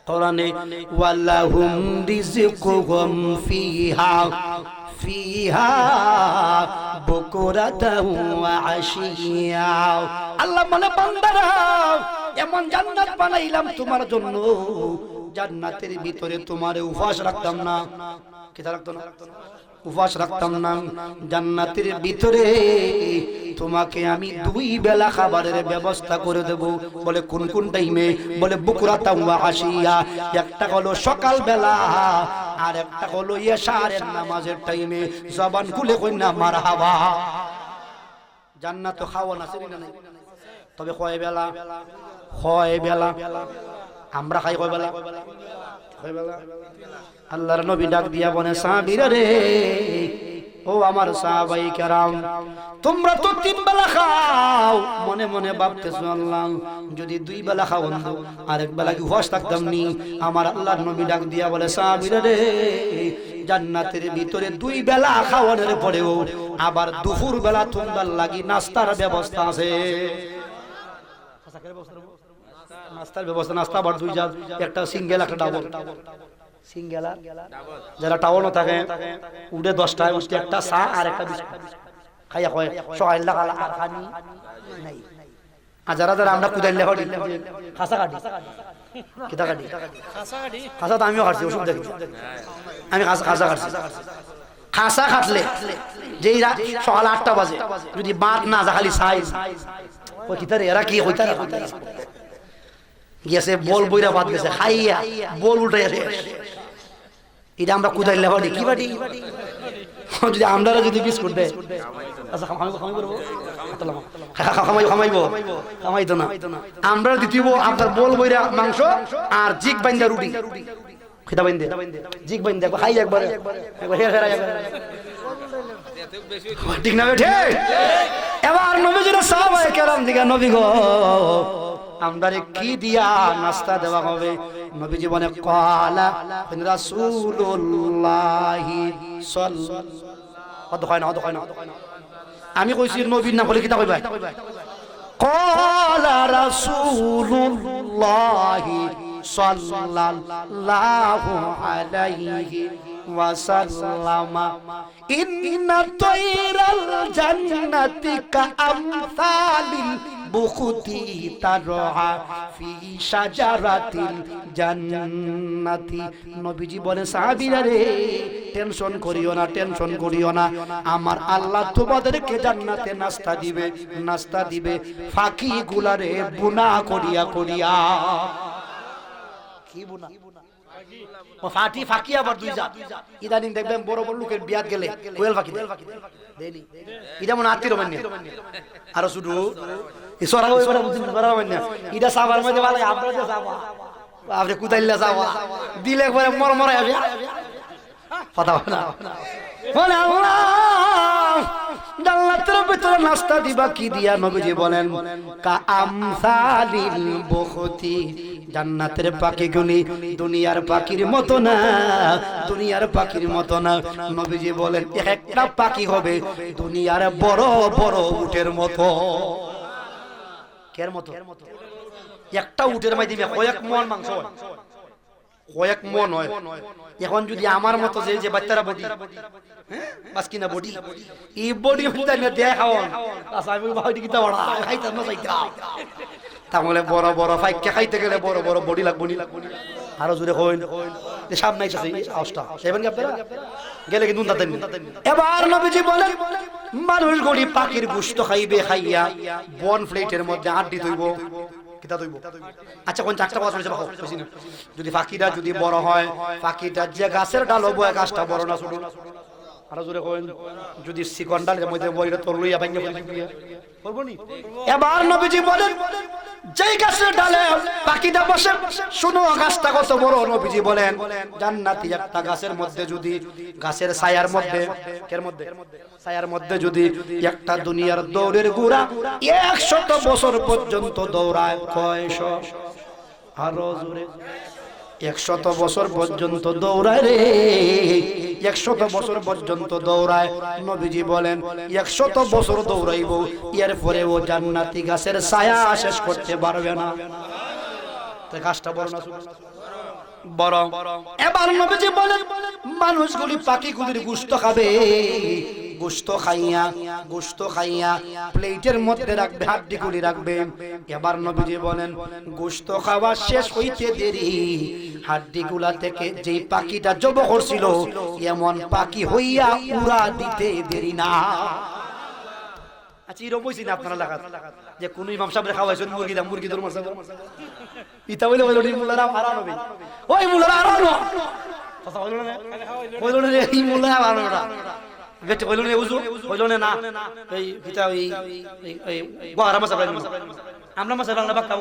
কোরআনে ওয়ালাহুম রিজকুহুম ফিহা ফিহা বুকুরাতাও ওয়া আশিয়া। আল্লাহ বলে বান্দারা এমন জান্নাত বানাইলাম তোমার জন্য, জান্নাতের ভিতরে তোমারে উপবাস রাখতাম না। কি রাখতাম না? উপবাস রাখতাম না। জান্নাতের ভিতরে তোমাকে আমি 2 বেলা খাবারের ব্যবস্থা করে দেব। বলে কোন কোন টাইমে? বলে বুকুরাতাও ওয়া আশিয়া। একটা হলো সকাল বেলা আর একটা হলো ইশারের নামাজের টাইমে। জবান খুলে কই না মারহাবা। জান্নাত খাওয়া আছে না নাই? তবে কয় বেলা? কয় বেলা? আমরা খাই কয় বেলা? কয় বেলা? আল্লাহর নবী ডাক দিয়া বলে সাহাবীরা রে, ও আমার সাহাবাই কেরাম, তোমরা তো 3 বেলা খাও। মনে মনে ভাবতেছো আল্লাহ যদি 2 বেলা খাও আরেক বেলা কি উপবাস থাকতাম নি? আমার আল্লাহর নবী ডাক দিয়া বলে সাহাবীরা রে, জান্নাতের ভিতরে 2 বেলা খাওয়ানোর পরেও আবার দুপুর বেলা তোমার লাগি নাস্তার ব্যবস্থা আছে। নাস্তার ব্যবস্থা, নাস্তা আবার 2 জাত, একটা সিঙ্গেল একটা ডাবল। সিঙ্গেল আর যারা টাউনও থাকে উঠে 10টায় উঠে একটা চা আর একটা বিস্কুট খাইয়া কয় সকাল লাগাল আর খানি নাই। আর যারা যারা আমরা কুদাইলে হড়ি খাসা কাটি, কিতা কাটি? খাসা তো আমিও কাটছি, ওষুধ দেখি আমি খাসা কাটছি। খাসা কাটলে যেই সকাল 8টা বাজে যদি বাদ না যা খালি সাইজ ওই কিতারে এরা কি হইতারা গেছে বল বইরা বাদ গেছে খাইয়া বল উঠে এটা আমরা কুদাইলে হড়ি কি বাটি? যদি আমরা যদি বিস্কুট দেয় আচ্ছা খামাইতো না, আমরা দিতিব আপনার বল বইরা মাংস আর জিগ বাইন্দা রুটি, খিদা বাইন্দে জিগ বাইন্দে খাই একবারে ঠিক না বেঠে? এবার নবীজির সাহাবায়ে কেরাম দিগা নবী গো আমদারে কি দিয়া নাস্তা দেওয়া হবে? নবী জীবনে ক্বালা রাসূলুল্লাহি সাল্লাল্লাহু আমি কইছি নবীর নাম বলে কিতা কইবা? ক্বালা রাসূলুল্লাহি সাল্লাল্লাহু আলাইহি ওয়াসাল্লাম ইন্না তায়রাল জান্নাতি কাআমসালিল বুখুতি তারহা ফি শাজারাতিল জান্নাতি। নবীজি বলে সাহাবীরা রে টেনশন করিও না, টেনশন করিও না, আমার আল্লাহ তোমাদেরকে জান্নাতে নাস্তা দিবে, নাস্তা দিবে ফাঁকি গুলারে বুনা করিয়া করিয়া। কি বুনা? ফাটি ফাঁকি আবার 2 জাত। ইদানিং দেখবেন বড় বড় লোকের বিয়াত গেলে কোয়েল ফাঁকি দেয়নি, এটা মনে আত্মীয় মান্য আর শুধু ঈশ্বর এটা সাবার মধ্যে ভালো আপনার যাওয়া আপনি কুদাইলে যাওয়া দিলে পরে মর মরে আসে কথা না। জান্নাতের ভিতরে নাস্তা দিবা কি দিয়া? নবীজি বলেন কা আমসালিল বুখতি, জান্নাতের পাখিগুলি দুনিয়ার পাখির মতো না, দুনিয়ার পাখির মতো না। নবীজি বলেন একটা পাখি হবে দুনিয়ার বড় বড় উটের মতো। কের মতো? একটা উটের মাধ্যমে কয়েক মন মাংস হয়, কয়েক মন হয়। এখন যদি আমার মতো যে বাচ্চারা বডি, বাস কিনা বডি, এই বডি দেখাও তাহলে বড় বড় ফাইকা খাইতে গেলে বড় বড় বডি লাগবো নি। আরো জোরে হইন সামনে আওয়াজটা সেবেন কি আপনারা গেলে কিন্তু এবার নবীজি বলেন মানুষ গড়ি পাখির গোশত খাইবে, খাইয়া বন প্লেটের মধ্যে আড্ডি ধইব। আচ্ছা কোন চারটা কথা বলেছে যদি পাখিটা যদি বড় হয়, পাখিটা যে গাছের ডাল হবো গাছটা বড় না ছোট? আরো জোরে কইন যদি চিকন ডালের মধ্যে বইটা তোর লইয়া ভাঙিয়ে করবো নি। এবার নবীজি বলেন যেই গাছের ডালে পাখিটা বসে, শুনো গাছটা কত বড়। নবীজি বলেন জান্নাতি একটা গাছের মধ্যে যদি, গাছের ছায়ার মধ্যে, কের মধ্যে? ছায়ার মধ্যে যদি একটা দুনিয়ার দৌড়ের ঘোড়া 100 বছর পর্যন্ত দৌড়ায়, কয়শো? আরো জোরে 100 বছর পর্যন্ত দৌড়ায় রে, 100 বছর পর্যন্ত দৌড়ায়। নবীজি বলেন 100 বছর দৌড়াইব, এরপরে ও জান্নাতি গাছের ছায়া শেষ করতে পারবে না। গাছটা বড় না বড়? এবার নবীজি বলেন মানুষগুলি পাখিগুলির গোশত খাবে, গোশত খাইয়া প্লেটের মধ্যে রাখবে, হাড্ডিগুলি রাখবে। এবার নবীজি বলেন গোশত খাওয়া শেষ হইতে দেরি, হাড্ডিগুলা থেকে যেই পাখিটা জব করছিল এমন পাখি হইয়া উড়া দিতে দেরি না। আচ্ছা এরকম বলছি না আপনারা লাগাত যে কোন ইমাম সাহেব খাওয়াইছেন মুরগি দর মারছে ইতা বলে মুল্লারা হারান হবে, ওই মুল্লারা হারান কথা বললো না, বললো না এই মুল্লারা হারান না বেটে কইলো না উজু কইলো না এই কিতা এই গোয়ারা মাছ আমরা মাছ বাংলা বাক্কা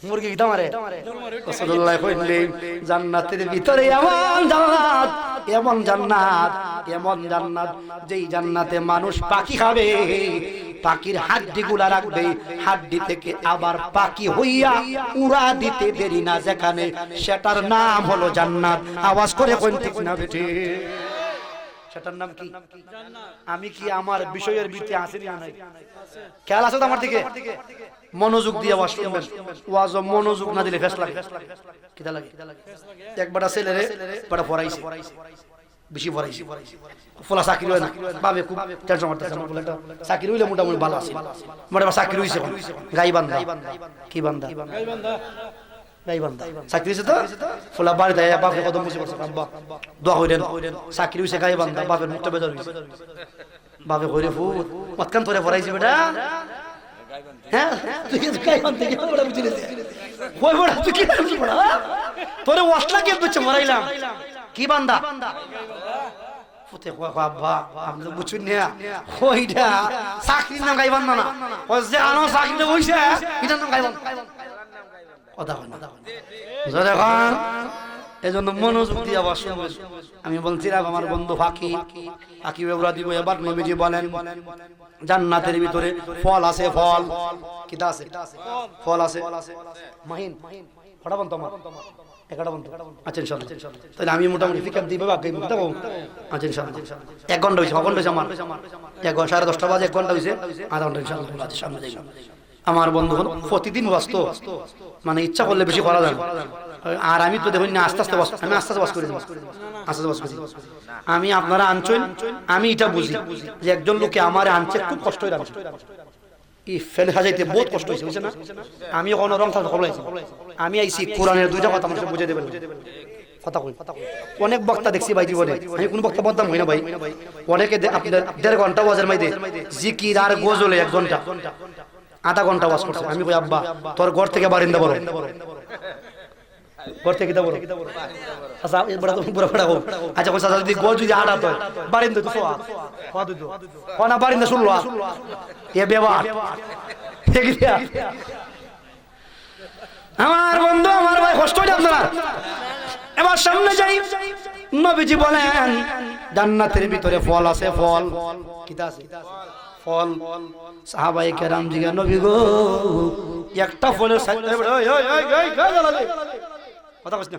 মুরগি কিতা মারে রাসূলুল্লাহ কইলেন জান্নাতের ভিতরে এমন জান্নাত যেই জান্নাতে মানুষ পাখি খাবে, পাখির হাড্ডিগুলা রাখবে, হাড্ডি থেকে আবার পাখি হইয়া উড়া দিতে দেরি না যেখানে, সেটার নাম হলো জান্নাত। আওয়াজ করে কোন ঠিক না বেটে? সেটার নাম কি? আমি কি আমার বিষয়ের ভিতরে আসেনি না? খেয়াল আছে তো আমার দিকে? মনোযোগ দিয়ে ওয়াজ শুনবেন, ওয়াজ মনোযোগ না দিলে ফেস লাগে। কিটা লাগে? একবারটা ছেলেরে বড় পড়াইছে, বেশি পড়াইছে, ফলা চাকরি হয় না, বাবে খুব টেনশন করতেছে। আমার বলে একটা চাকরি হইলে মোটামুটি ভালো আছে, মোটামুটি চাকরি হইছে, গাইবান্ধা কি বান্ধা? গাইবান্ধা চাকরি হইছে তো ফলা বাড়ি দেয়, বাপে কদম মুছে পড়ছে, আব্বা দোয়া কইরেন চাকরি হইছে গাইবান্ধা, বাপের মুখটা বেজার হইছে। বাপে কইরে ফুট মতকান তোরে পড়াইছি বেটা, হ্যাঁ তুই কি গাইবান্ধা কি বড় বুঝিলে কই বড় তুই কি বুঝিস বড়? তোরে ওয়াসলা কে বুঝছ মারাইলাম কি বান্দা ফুতে কয় আব্বা আমি তো বুঝুন না কইডা চাকরি নাম গাইবান্ধা না, ও যে আনো চাকরি হইছে এটা নাম গাইবান্ধা কথা কয় না জোরে কন। এজন্য মনোযোগ দিয়ে আবার শুনবেন। আমি বলছিলাম আমার বন্ধু ফাঁকি বেবরা দিব। এবার নবীজি বলেন জান্নাতের ভিতরে ফল আছে, ফল কিটা আছে? ফল আছে মাহিন ফটা বন্ধ আমার একটা বন্ধ। আচ্ছা ইনশাআল্লাহ তাহলে আমি মোটামুটি পিকআপ দিব বাকি দেবো। আচ্ছা ইনশাআল্লাহ 1 ঘন্টা হইছে, 1 ঘন্টা হইছে আমার 10:30 বাজে 1 ঘন্টা হইছে, আধা ঘন্টা ইনশাআল্লাহ সামনে যাই। আমার বন্ধু প্রতিদিন বাসতো, মানে ইচ্ছা করলে বেশি করা যায়। আর আমি তো দেখুন না আস্তে আস্তে আমি আস্তে আস্তে বাস করি, আস্তে বাস করি। আমি আপনারা আনছেন, আমি এটা বুঝি যে একজন লোকে আমার আনছে খুব কষ্ট হয়ে যাচ্ছে, ই ফেলে সাজাইতে বহুত কষ্ট হয়েছে, বুঝছে না? আমি কোনো রং থাকতে খবলাইছি, আমি আইছি কোরআনের 2টা কথা মানুষকে বুঝে দেবেন কথা কই। অনেক বক্তা দেখছি ভাই জীবনে, আমি কোন বক্তা বদনাম হই না ভাই। অনেকে আপনাদের 1.5 ঘন্টা ওয়াজের মধ্যে জিকির আর গজলে 1 ঘন্টা আধা ঘন্টা ওয়াজ করছে। আমি কই আব্বা তোর ঘর থেকে বারিন্দা বড়, ঘর থেকে বড়। আচ্ছা বড় তো বড় বড় হোক। আচ্ছা কোন সাদা যদি গোল যদি আড়া তো বারিন্দা তো সোয়া কত দিত কোনা বারিন্দা শুনলো এ বেবা ঠিক দিয়া। আমার বন্ধু আমার ভাই কষ্ট হইছে আপনারা। এবার সামনে যাই, নবীজি বলেন জান্নাতের ভিতরে ফল আছে, ফল কিটা আছে? ফল সাহাবায়ে কেরাম জিগা নবী গো একটা ফলের সাইড ওই ওই ওই ওই গালালে কথা কইছ না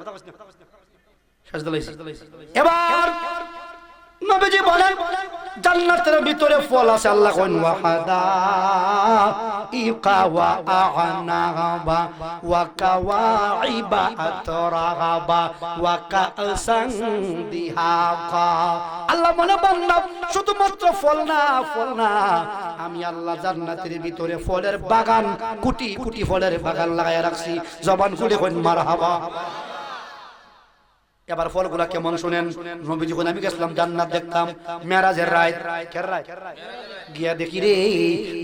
সাজদা লাইছে এবার নবীজি বলেন জান্নাতের ভিতরে ফল আছে আল্লাহ কোন ওয়াহাদা ইকা ওয়া আনাবা ওয়া কাওয়াইবা আতরাবা ওয়া কাসান দিহাকা আল্লাহ বলে বান্দা শুধুমাত্র ফল না আমি আল্লাহ জান্নাতের ভিতরে ফলের বাগান কোটি কোটি ফলের বাগান লাগায়া রাখছি জবান খুলে কইন মারহাবা এবার ফলগুলা কেমন শুনেন নবী যখন আমি গেছিলাম জান্নাত দেখতাম মেরাজের রাত গিয়া দেখি রে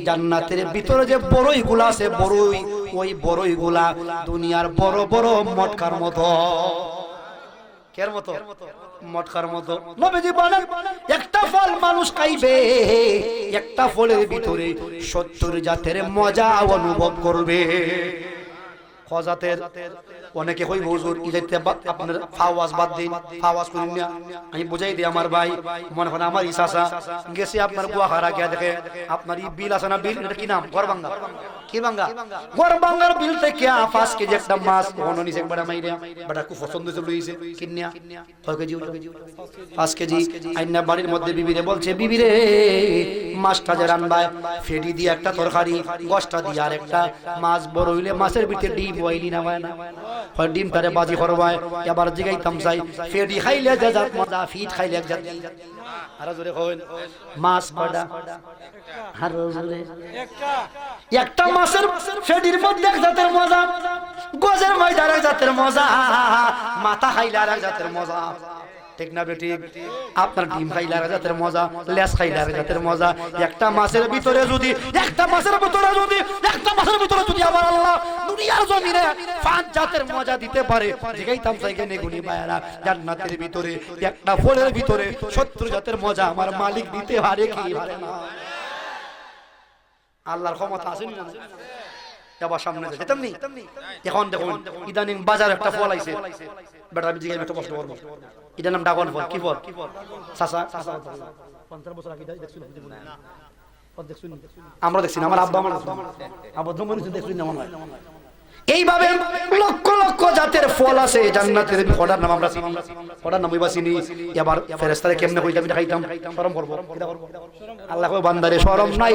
জান্নাতের ভিতরে যে বড়ইগুলা আছে বড়ই ওই বড়ইগুলা দুনিয়ার বড় বড় মটকার মতো কের মতো মটকার মতো নবীজি বলেন একটা ফল মানুষ খাইবে একটা ফলের ভিতরে 70 জাতের মজা অনুভব করবে খজাতের অনেকে কই হুজুর ইলাইতে আপনার ফাওয়াজ বাদ দিন ফাওয়াজ করেন না আমি বুঝাই দিই আমার ভাই মনে হয় আমার ইসাসা গেছে আপনার গুয়াহারা গিয়া দেখে আপনার ই বিল আছে না বিল এটা কি নাম গরবাঙ্গা কি বাঙ্গা গরবাঙ্গার বিল থেকে 5 কেজি একটা মাছ কোন নিছে বড় মাইরা বড় খুব পছন্দ হইছে লইছে কিন্না 6 কেজি 5 কেজি আইনা বাড়ির মধ্যে বিবিরে বলছে বিবিরে মাছটা যে রান্নায় ফেডি দিয়ে একটা তরকারি গোশটা দিয়ে আর একটা মাছ বড় হইলে মাছের ভিতরে ডিম বইলি না হয় না হয় ডিম তারে বাজি করবায় এবার জিগাইতাম চাই ফেডি খাইলে যা জাত মজা ফিট খাইলে এক জাত আর জোরে কইন মাছ কয়টা আর জোরে একটা মাছের ফেডির মধ্যে এক জাতের মজা গজের ময়দা এক জাতের মজা মাথা খাইলে আর এক জাতের মজা ঠিক না বেটি আপনার ডিম খাইলে আর জাতের মজা লেজ খাইলে আর জাতের মজা একটা মাছের ভিতরে যদি আবার আল্লাহ দুনিয়ার জমিনে 5 জাতের মজা দিতে পারে জিগাইতাম চাইকে গুনি বায়ারা জান্নাতের ভিতরে একটা ফলের ভিতরে 70 জাতের মজা আমার মালিক দিতে পারে কি পারে না আল্লাহর ক্ষমতা আছে না এবার সামনে যেতাম নি এখন দেখুন ইদানিং বাজার একটা ফল আইছে বেটা আমি জিগাই একটা প্রশ্ন করব এটার নাম ড্রাগন ফল কি ফল চাচা 50 বছর আগে দেখছুন না আমরা দেখছি না আমার আব্বা আব্বা জন্মদিন দেখছুন না মনে হয় এইভাবে লক্ষ লক্ষ জাতের ফল আছে জান্নাতের ফলের নাম আমরা চিনি ফলের নাম হইবা চিনি এবার ফেরেশতারে কেমনে কইতাম দেখাইতাম শরম করব কিটা করব আল্লাহ কই বান্দারে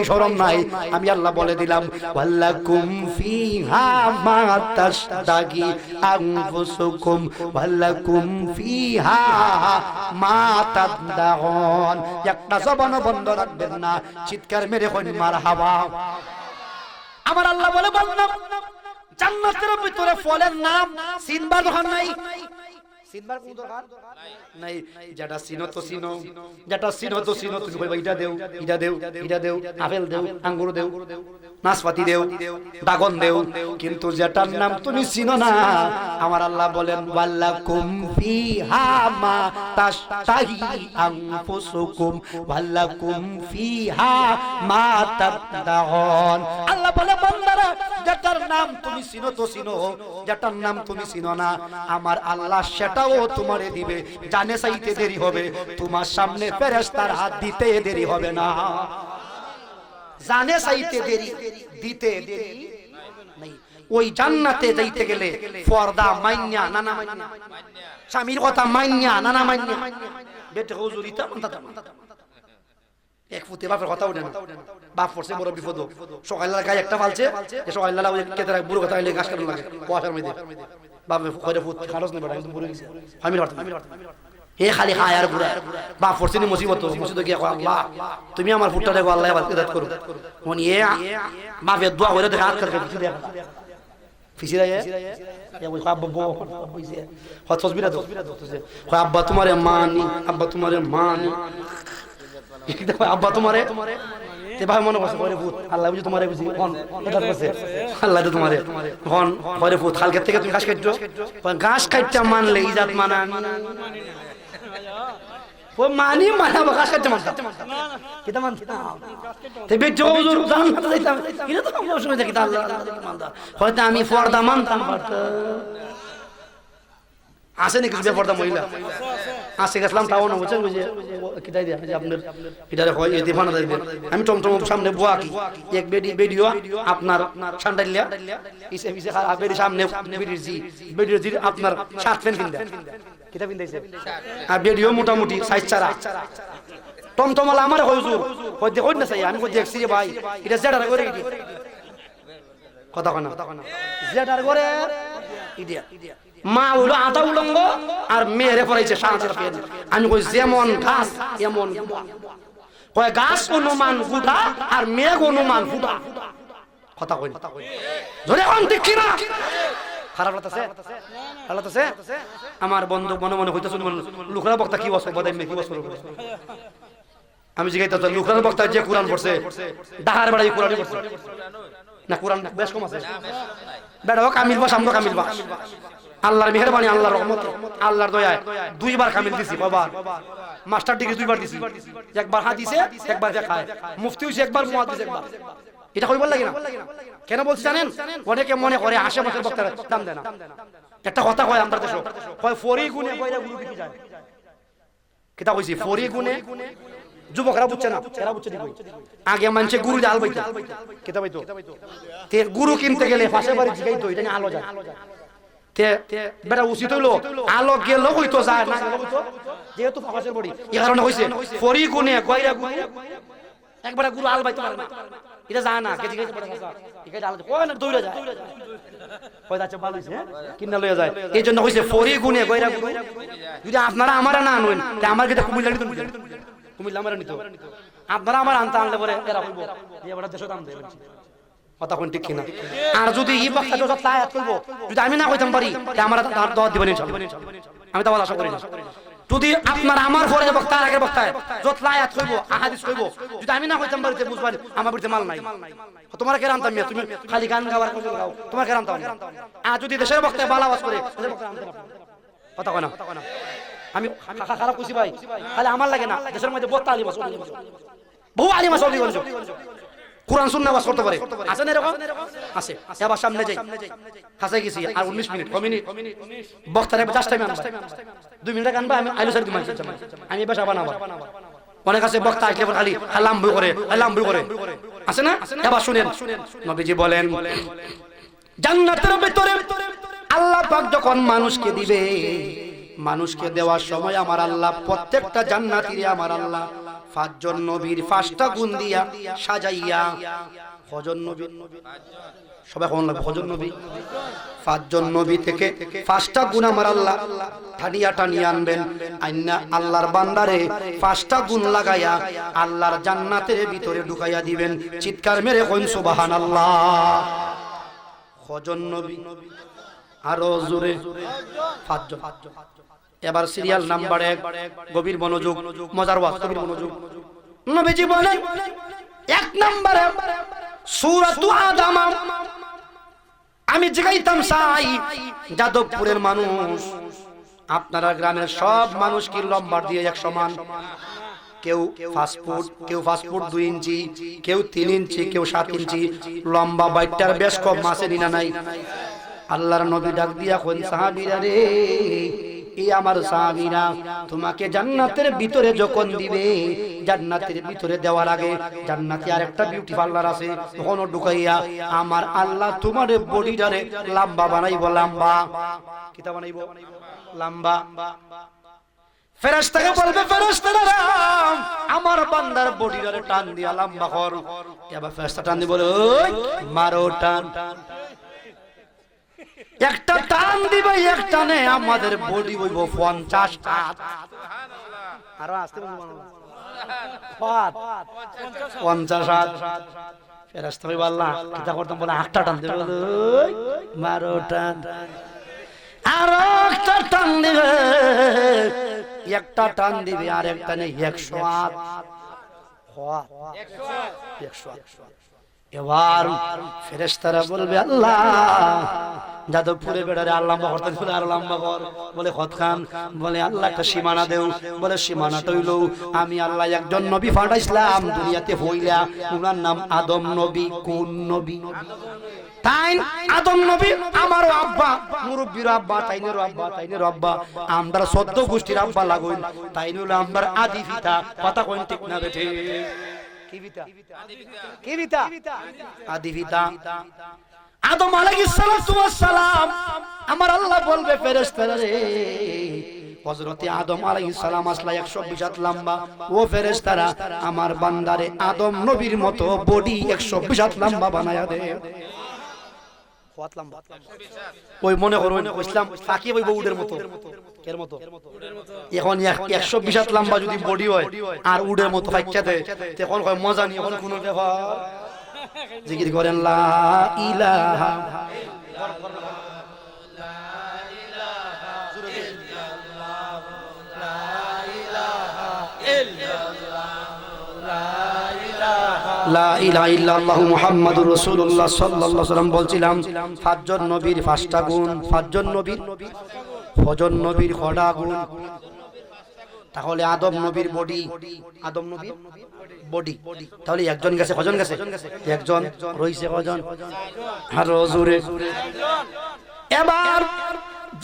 শরম নাই আমি আল্লাহ বলে দিলাম ওয়াল্লাকুম ফিহা মা তাশতাগি আনফুসুকুম ওয়াল্লাকুম ফিহা মা তাদদাউন একটা জবান বন্ধ রাখবেন না চিৎকার মেরে কইন মারহাবা আমার আল্লাহ বলে বললাম জান্নাতের ভিতরে ফলের নাম চিনবার দরকার নাই চিনবার কোন দরকার নাই যেটা চিনো তো চিনো তুমি কইবা এটা দেও আপেল দেও আঙ্গুর দেও নাশপাতি দেও ড্রাগন দেও কিন্তু যেটার নাম তুমি চিনো না আমার আল্লাহ বলেন ওয়াল্লাকুম ফিহা মা তাশতাহি আনফুসুকুম ওয়াল্লাকুম ফিহা মা তাদদাউন আল্লাহ বলে বান্দারা যেটার নাম তুমি চিনো তো চিনো যেটার নাম তুমি চিনো না আমার আল্লাহ সেটাও তোমারে দিবে জানে চাইতে দেরি হবে তোমার সামনে ফেরেশতার হাত দিতে দেরি হবে না জানে চাইতে দেরি দিতে দেরি নাই ওই জান্নাতে যাইতে গেলে পর্দা মাইন্না না না মাইন্না স্বামীর কথা মাইন্না না না মাইন্না বেটা হুজুরিতা মানতা এক ফুটে বাপের কথা ওঠে না বাপ পড়ছে বড় বিপদ সকালবেলা গায়ে একটা ফালছে যে সকালবেলা ওই কেতারা বুড়ো কথা হইলে গাছ কাটন লাগে কুয়াশার মধ্যে বাপে কইরে ফুট খারজ নেই বড় বুড়ো গেছে আমি হাঁটতাম হে খালি খায় আর বুড়া বাপ পড়ছে নি মুসিবত মুসিবত গিয়া কয় আল্লাহ তুমি আমার ফুটটা দেখো আল্লাহ ইবাদত করো মনি এ বাপে দোয়া করে দেখে হাত কাটে কিছু দেখা ফিসিরা এ ওই আব্বা বো হইছে হত তসবিরা তো কয় আব্বা তোমারে মানি আব্বা তোমারে তে ভাই মনে করছে পরে ভূত আল্লাহ বুঝি তোমারে বুঝি কোন এটা করছে আল্লাহ তো তোমারে কোন পরে ভূত কালকে থেকে তুমি ঘাস কাটছো ঘাস কাটতে মানলে ইজাত মানা ও মানি মানা ঘাস কাটতে মানতা কিটা মানতা তে বেজো হুজুর জান্নাতে যাইতাম এটা তো আমরা সময় দেখি আল্লাহ মানতা হয়তো আমি পর্দা মানতাম পারত আছে নাকি পর্দা মহিলা আসে গেছিলাম টাউন বুঝছেন বুঝে কিটাই দিয়া যে আপনার কিটারে হয় এই দিবানা দিবেন আমি টমটম সামনে বুয়া কি এক ভিডিও আপনার সান্ডালিয়া ইসে ইসে আর বেরি সামনে ভিডিও জি আপনার শার্ট প্যান্ট কিনদা কিটা পিন্দাইছে আর ভিডিও মোটামুটি সাইজ চারা টমটমালা আমার হুজুর কই দেখো না চাই আমি কই দেখছি রে ভাই এটা জেডার করে ইডি কথা কনা জেডার করে ইডিয়া মা হলো আটা উলঙ্গ আর মেয়েরে পড়াইছে সাঁতার পেন আমি কই যেমন গাছ এমন কয় গাছ অনুমান ফুটা আর মেঘ অনুমান ফুটা কথা কই ধরে কোন ঠিক কি না খারাপ লাগতেছে ভালো লাগতেছে আমার বন্ধু মনে মনে কইতাছ লোকরা বক্তা কি বসে বদাই কি বসে আমি জিগাইতা তো লোকরা বক্তা যে কুরআন পড়ছে ডাহার বাড়ি কুরআনই পড়ছে না কুরআন বেশ কম আছে বেড়া কামিল বা সামনে কামিল বা আল্লাহর মেহেরবানি আল্লাহর রহমত আল্লাহর দয়ায় দুইবার কামিল দিছি কয়বার মাস্টার ডিগ্রি দুইবার দিছি একবার হাদিসে একবার ফিকহে মুফতি হইছে একবার মুহাদ্দিস একবার এটা কইবার লাগে না কেন বলছি জানেন অনেকে মনে করে আশেপাশের বক্তারা দাম দেয় না একটা কথা কয় আমরা দেশে কয় ফরি গুনে কয়রা গুরু কি যায় কিতা কইছি ফরি গুনে যুবকরা বুঝছে না এরা বুঝছে দিবই আগে মানুষে গুরু জাল বইতো কিতা বইতো তে গুরু কিনতে গেলে পাশে বাড়ি জিগাইতো এটা নিয়ে আলো যায় তে বেটা উচিত হইলো আলো গেল হইতো যায় না গেল হইতো যেহেতু ফাঁসের বডি এই কারণে হইছে ফরি গুনে কয়রা গুনে একবার গুরু আল বাইতো পারে না এটা যায় না কেজি কেজি পড়ে গেছে এটা আলো কয় না দৌড়ে যায় কয় যাচ্ছে ভালো হইছে কিনা লইয়া যায় এইজন্য হইছে ফরি গুনে কয়রা গুনে যদি আপনারা আমারে না আনুন তে আমার কিটা কুমিল্লা নিত কুমিল্লা আমারে নিত আপনারা আমার আনতে আনলে পরে এরা হইব এই বড় দেশ দাম দেবেন কথা কোন ঠিক কিনা আর যদি এই বক্তা যত তায়াত কইব যদি আমি না কইতাম পারি তে আমার দাওয়াত দিবেন ইনশাআল্লাহ আমি তো আশা করি না যদি আপনার আমার পরে বক্তা আগের বক্তায় যত লায়াত কইব আহাদিস কইব যদি আমি না কইতাম পারি তে বুঝবান আমার বিরতে মাল নাই তোমার কেরাম তামিয়া তুমি খালি গান গাওয়ার কথা গাও তোমার কেরাম তামিয়া আর যদি দেশের বক্তায় ভালো আওয়াজ করে দেশের বক্তা আনতে না কথা কয় না আমি খারাপ কইছি ভাই খালি আমার লাগে না দেশের মধ্যে বহুত আলিম আছে বহু আলিম আছে অলিগঞ্জ কুরআন সুন্নাহ ওয়াজ করতে পারে আছে না এরকম আছে এবার সামনে যাই কাছে গেছি আর 19 মিনিট কমিনি বক্তারে 50 টাইম আনবা 2 মিনিট গানবা আমি আইলো স্যার দিমাই আমি বাসা বানাবো অনেক আছে বক্তা আইলে খালি হালাম বই করে আছে না এবার শুনেন নবীজি বলেন জান্নাতের ভিতরে আল্লাহ পাক যখন মানুষকে দিবে মানুষকে দেওয়ার সময় আমার আল্লাহ প্রত্যেকটা জান্নাতীরে আমার আল্লাহ পাঁচজন নবীর পাঁচটা গুণ দিয়া সাজাইয়া কজন নবী সবাই কোন লাগবে কজন নবী পাঁচজন নবী থেকে পাঁচটা গুণ আমার আল্লাহ টানিয়া আনবেন আইনা আল্লাহর বান্দারে পাঁচটা গুণ লাগাইয়া আল্লাহর জান্নাতের ভিতরে ঢুকাইয়া দিবেন চিৎকার মেরে কইন সুবহানাল্লাহ কজন নবী আরো জোরে পাঁচজন এবার সিরিয়াল নাম্বার 1 গভীর মনোযোগ মজার ওয়াজ গভীর মনোযোগ নবীজি বলেন 1 নম্বরে সূরাতু আদম আমি জিগাইতাম চাই যাদবপুরের মানুষ আপনারা গ্রামের সব মানুষ কি লম্বা দিয়ে এক সমান কেউ ফাস্টফুড 2 ইঞ্চি কেউ 3 ইঞ্চি কেউ 7 ইঞ্চি লম্বা বাইটার বেশ কম মাসে নিনা নাই আল্লাহর নবী ডাক দিয়া কোন সাহাবীরা রে এই আমার সাহাবীরা তোমাকে জান্নাতের ভিতরে যখন দিবে জান্নাতের ভিতরে দেওয়ার আগে জান্নাতে আরেকটা বিউটি পার্লার আছে তখন ঢুকাইয়া আমার আল্লাহ তোমার বডিটারে লম্বা বানাইবো লম্বা কিটা বানাইবো লম্বা ফেরেশতাকে বলবে ফেরেশতারা আমার বান্দার বডিটারে টান দিয়া লম্বা কর এবার ফেরেশতা টান দিয়ে বলে ওই মারো টান একটা টান দিবে এক টানে আমাদের বডি হইব 50 হাত আরো আসতে বলবো 50 হাত ফেরেশতা কই আল্লাহ কিটা করতাম বলে একটা টান দিবে মারো টান আর একটা টান দিবে একটা টান দিবে আর একটা নেই 100 হাত 100 এবার ফেরেশতারা বলবে আল্লাহ যাদবপুরে বেড়ারে আল্লাহ করতেন বলে আর লম্বা কর বলে হদ খান বলে আল্লাহ একটা সীমানা দেও বলে সীমানাটা হইল আমি আল্লাহ একজন নবী পাঠাইছিলাম দুনিয়াতে হইলা ওনার নাম আদম নবী। কোন নবী? তাই আদম নবী আমারও আব্বা, মুরব্বীর আব্বা, তাইনেরও আব্বা, তাইনেরও আব্বা, আমরা 14 গোষ্ঠীর আব্বা লাগুন, তাইন হলো আমরা আদি পিতা। কথা কইন ঠিক না বেঠে? কি পিতা? কি পিতা? আদি পিতা আদম আলাইহিস সালাম। আমার আল্লাহ বলবে ফেরেশতারা রে হযরতে আদম আলাইহিস সালাম আসলা 120 হাত লম্বা, ও ফেরেশতারা আমার বান্দারে আদম নবীর মতো বডি 120 হাত লম্বা বানায়া দে। ওই মনে করো ইসলাম ফাঁকি ওই বউডের মতো, কের মতো? এখন 120 হাত লম্বা যদি বডি হয় আর উডের মতো ফাইক্কা দেয় তখন কয় মজা নি। এখন কোন দেখা জিকির করেন লা ইলাহা লা ইলাহা ইল্লাল্লাহু মুহাম্মাদুর রাসূলুল্লাহ সাল্লাল্লাহু আলাইহি ওয়াসাল্লাম বলছিলাম পাঁচজন নবীর পাঁচটা গুণ, পাঁচজন নবীর ফজর নবীর খড়া গুণ। তাহলে আদম নবীর বডি, আদম নবীর বডি, তাহলে একজন গেছে কজন গেছে? একজন রইছে কজন? আর হুজুরে এবার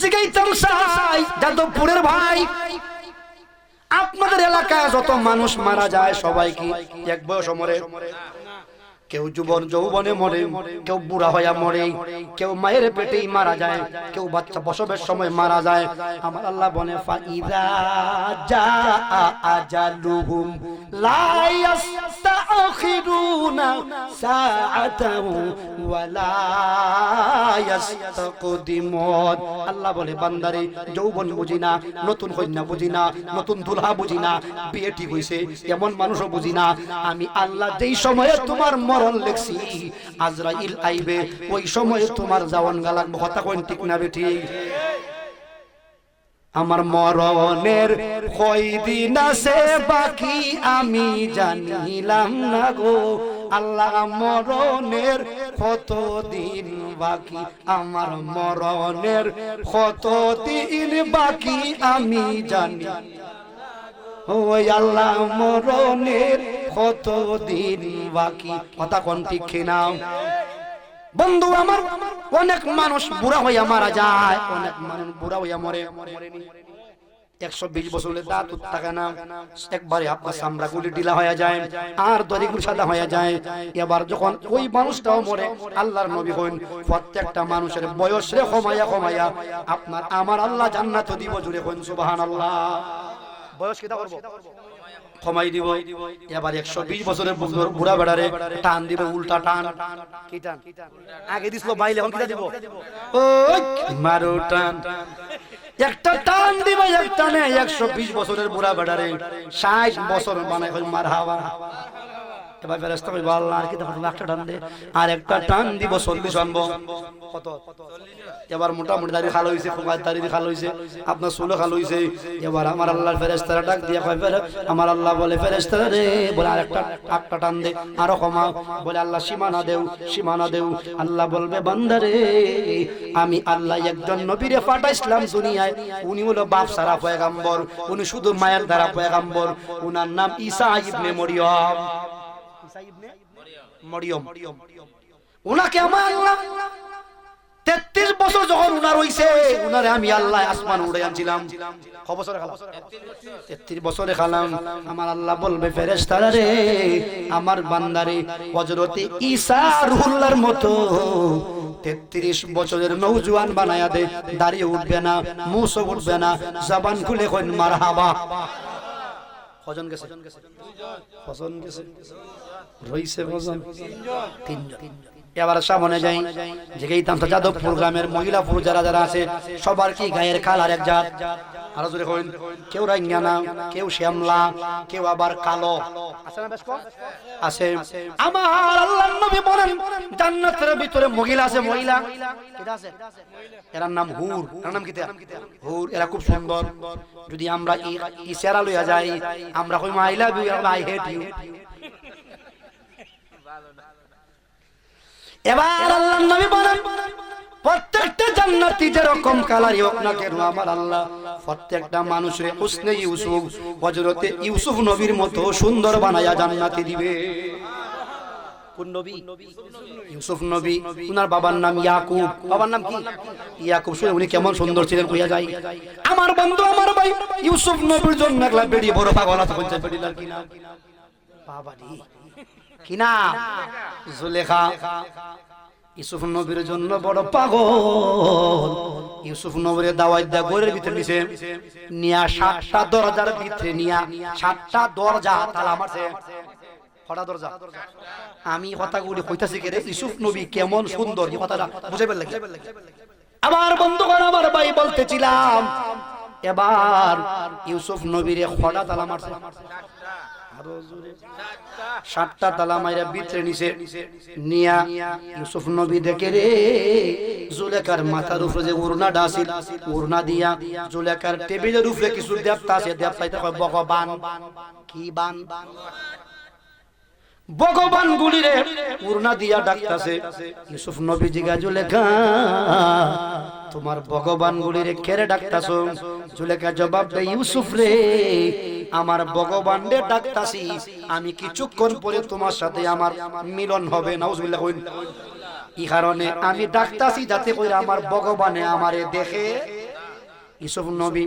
জিগাইতাম চাই যাদবপুরের ভাই আপনাদের এলাকায় যত মানুষ মারা যায় সবাই কি এক বয়স মরে? কেউ যৌবনে মরে, কেউ বুড়া হইয়া মরে, কেউ মায়ের পেটেই মারা যায়, কেউ বাচ্চা প্রসবের সময় মারা যায়। আমার আল্লাহ বলে ফাইদা জাআ আজালুহুম লা ইস্তাখিরুনা সাআতাও ওয়া লা ইস্তাকদিমুন। আল্লাহ বলে বান্দারে যৌবন বুঝি না, নতুন কন্যা বুঝি না, নতুন দুলহা বুঝি না, বিয়ে ঠিক হইছে এমন মানুষও বুঝি না। আমি আল্লাহ যেই সময়ে তোমার মরণ লেখছি আজরাইল আইবে ওই সময়ে তোমার জাওয়ান গালাক। কথা কইন ঠিক না বেঠি? আমার মরণের কয়দিন আছে বাকি আমি জানিলাম না গো আল্লাহ, মরণের কতদিন বাকি, আমার মরণের কতদিন বাকি আমি জানি। ওই আল্লাহ মরণের কতদিন বাকি। কথা কোন ঠিক না বন্ধু? আমার অনেক মানুষ বুড়া হইয়া মারা যায়, অনেক মানুষ বুড়া হইয়া মরে। 120 বছরের দাঁত থাকে না, একবারে আপনার চামড়া গুলি ঢিলা হয়ে যায় আর দড়িগুলো সাদা হয়ে যায়। এবার যখন ওই মানুষটাও মরে, আল্লাহর নবী হইন প্রত্যেকটা মানুষের বয়স রে কমাইয়া কমাইয়া আপনার আমার আল্লাহ জান্নাত দিব। জুড়ে হইন সুবহানাল্লাহ। বয়স কিটা করব? কমাই দিব। এবার 120 বছরের বুড়া বেড়ারে টান দিবে, উল্টা টান। কি টান? আগে দিছিল বাইলে, এখন কিটা দিব? ওই মারো টান। একটা টান দিবে, এক টানে 120 বছরের বুড়া বেড়ারে 60 বছর বানায় হল মারহাবা। এবার ফেরেশতা কইব আল্লাহ আর কি দেখো একটা টান দে, আর একটা টান দিব 40 আনবো। কত? এবার মোটামুটি দাড়ি খাল হইছে, খোকার দাড়ি খাল হইছে, আপনার চুলও খাল হইছে। এবার আমার আল্লাহর ফেরেশতারা ডাক দিয়া কয় আমার আল্লাহ বলে ফেরেশতারা রে বলে আর একটা টান দে, আরো কমাও। বলে আল্লাহ সীমানা দেও, সীমানা দেও। আল্লাহ বলবে বান্দারে আমি আল্লাহ একজন নবীরে পাঠাইছিলাম দুনিয়ায়, উনি হলো বাপ সারা পয়গম্বর, উনি শুধু মায়ের দ্বারা পয়গম্বর, উনার নাম ঈসা ইবনে মরিয়ম। মরিয়ম উনাকে আমার আল্লাহ 33 বছর যখন উনার হইছে, উনারে আমি আল্লাহ আসমান উড়ে আনছিলাম। কত বছরে খালাম? 33 বছরে খালাম। আমার আল্লাহ বলবে ফেরেশতারা রে আমার বান্দারে হযরতে ঈসা রুহুল্লাহর মতো 33 বছরের নওজোয়ান বানায়া দে, দাড়ি উঠবে না, মুছ উঠবে না, জবান খুলে কইন মারহাবা। কজন গেছে? কজন গেছে? রইছে কজন? তিনজন। এবার সামনে যাই, যেই তামসা যাদবপুর গ্রামের মহিলা পুরুষ যারা যারা আছে সবার কি গায়ের কালার এক জাত? আরো জোরে কইন। কেউ রাঙ্গানা, কেউ শ্যামলা, কেউ আবার কালো। আছে না? বেশ কম আছে। আমার আল্লাহর নবী বলেন জান্নাতের ভিতরে মহিলা আছে, মহিলা কিটা আছে? এর নাম হুর। এর নাম কিটা? হুর। এরা খুব সুন্দর। যদি আমরা ইশারা লইয়া যাই, আমরা কই I love you, I hate you. এবার আল্লাহর নবী বলেন প্রত্যেকটা জান্নাতি যেরকম কালারই হোক না কেন আমার আল্লাহ প্রত্যেকটা মানুষের হুসনে ইউসুফ হযরতে ইউসুফ নবীর মতো সুন্দর বানায়া জান্নাতে দিবে। কোন নবী? ইউসুফ নবী। উনার বাবার নাম ইয়াকুব। বাবার নাম কি? ইয়াকুব। শুনে উনি কেমন সুন্দর ছিলেন কইয়া যায়। আমার বন্ধু আমার ভাই ইউসুফ নবীর জন্য একলা বেড়ি বড় পাগল আছে কোন বেড়ি লাল কি নাম? বাবারি কি নাম? জুলেখা। ইউসুফ নবীর জন্য বড় পাগল। ইউসুফ নবীর দাওয়াত দা ঘরের ভিতরে নিছে নিয়া 7টা দরজার ভিতরে নিয়া 7টা দরজা তালা মারছে। কটা দরজা? আমি কথাগুলি কইতাছি কে রে ইউসুফ নবী কেমন সুন্দর এই কথাটা বুঝাইবার লাগে। আমার বন্ধুগণ আমার ভাই বলতেছিলাম এবার ইউসুফ নবীর কটা তালা মারছে? 7টা তালা মাইরা ভিতরে নিছে নিয়া ইউসুফ নবী দেখে রে জুলেখার মাথার উপরে যে ওড়নাটা আছিল ওড়না দিয়া জুলেখার টেবিলের উপরে কিছু দেবতা আছে দেবতাইতে কয় ভগবান। কি বান? ভগবান গুলিরে ওড়না দিয়া ডাকতাছে। ইউসুফ নবী জিগা জুলেখা তোমার ভগবান গুলিরে কেরে ডাকতাছো? জুলেখা জবাব দেয় ইউসুফ রে আমার ভগবান রে ডাকতাছি আমি কিছুক্ষণ পরে তোমার সাথে আমার মিলন হবে। নাউজুবিল্লাহ কইন। এই কারণে আমি ডাকতাছি যাতে কইরা আমার ভগবানে আমারে দেখে। ইউসুফ নবী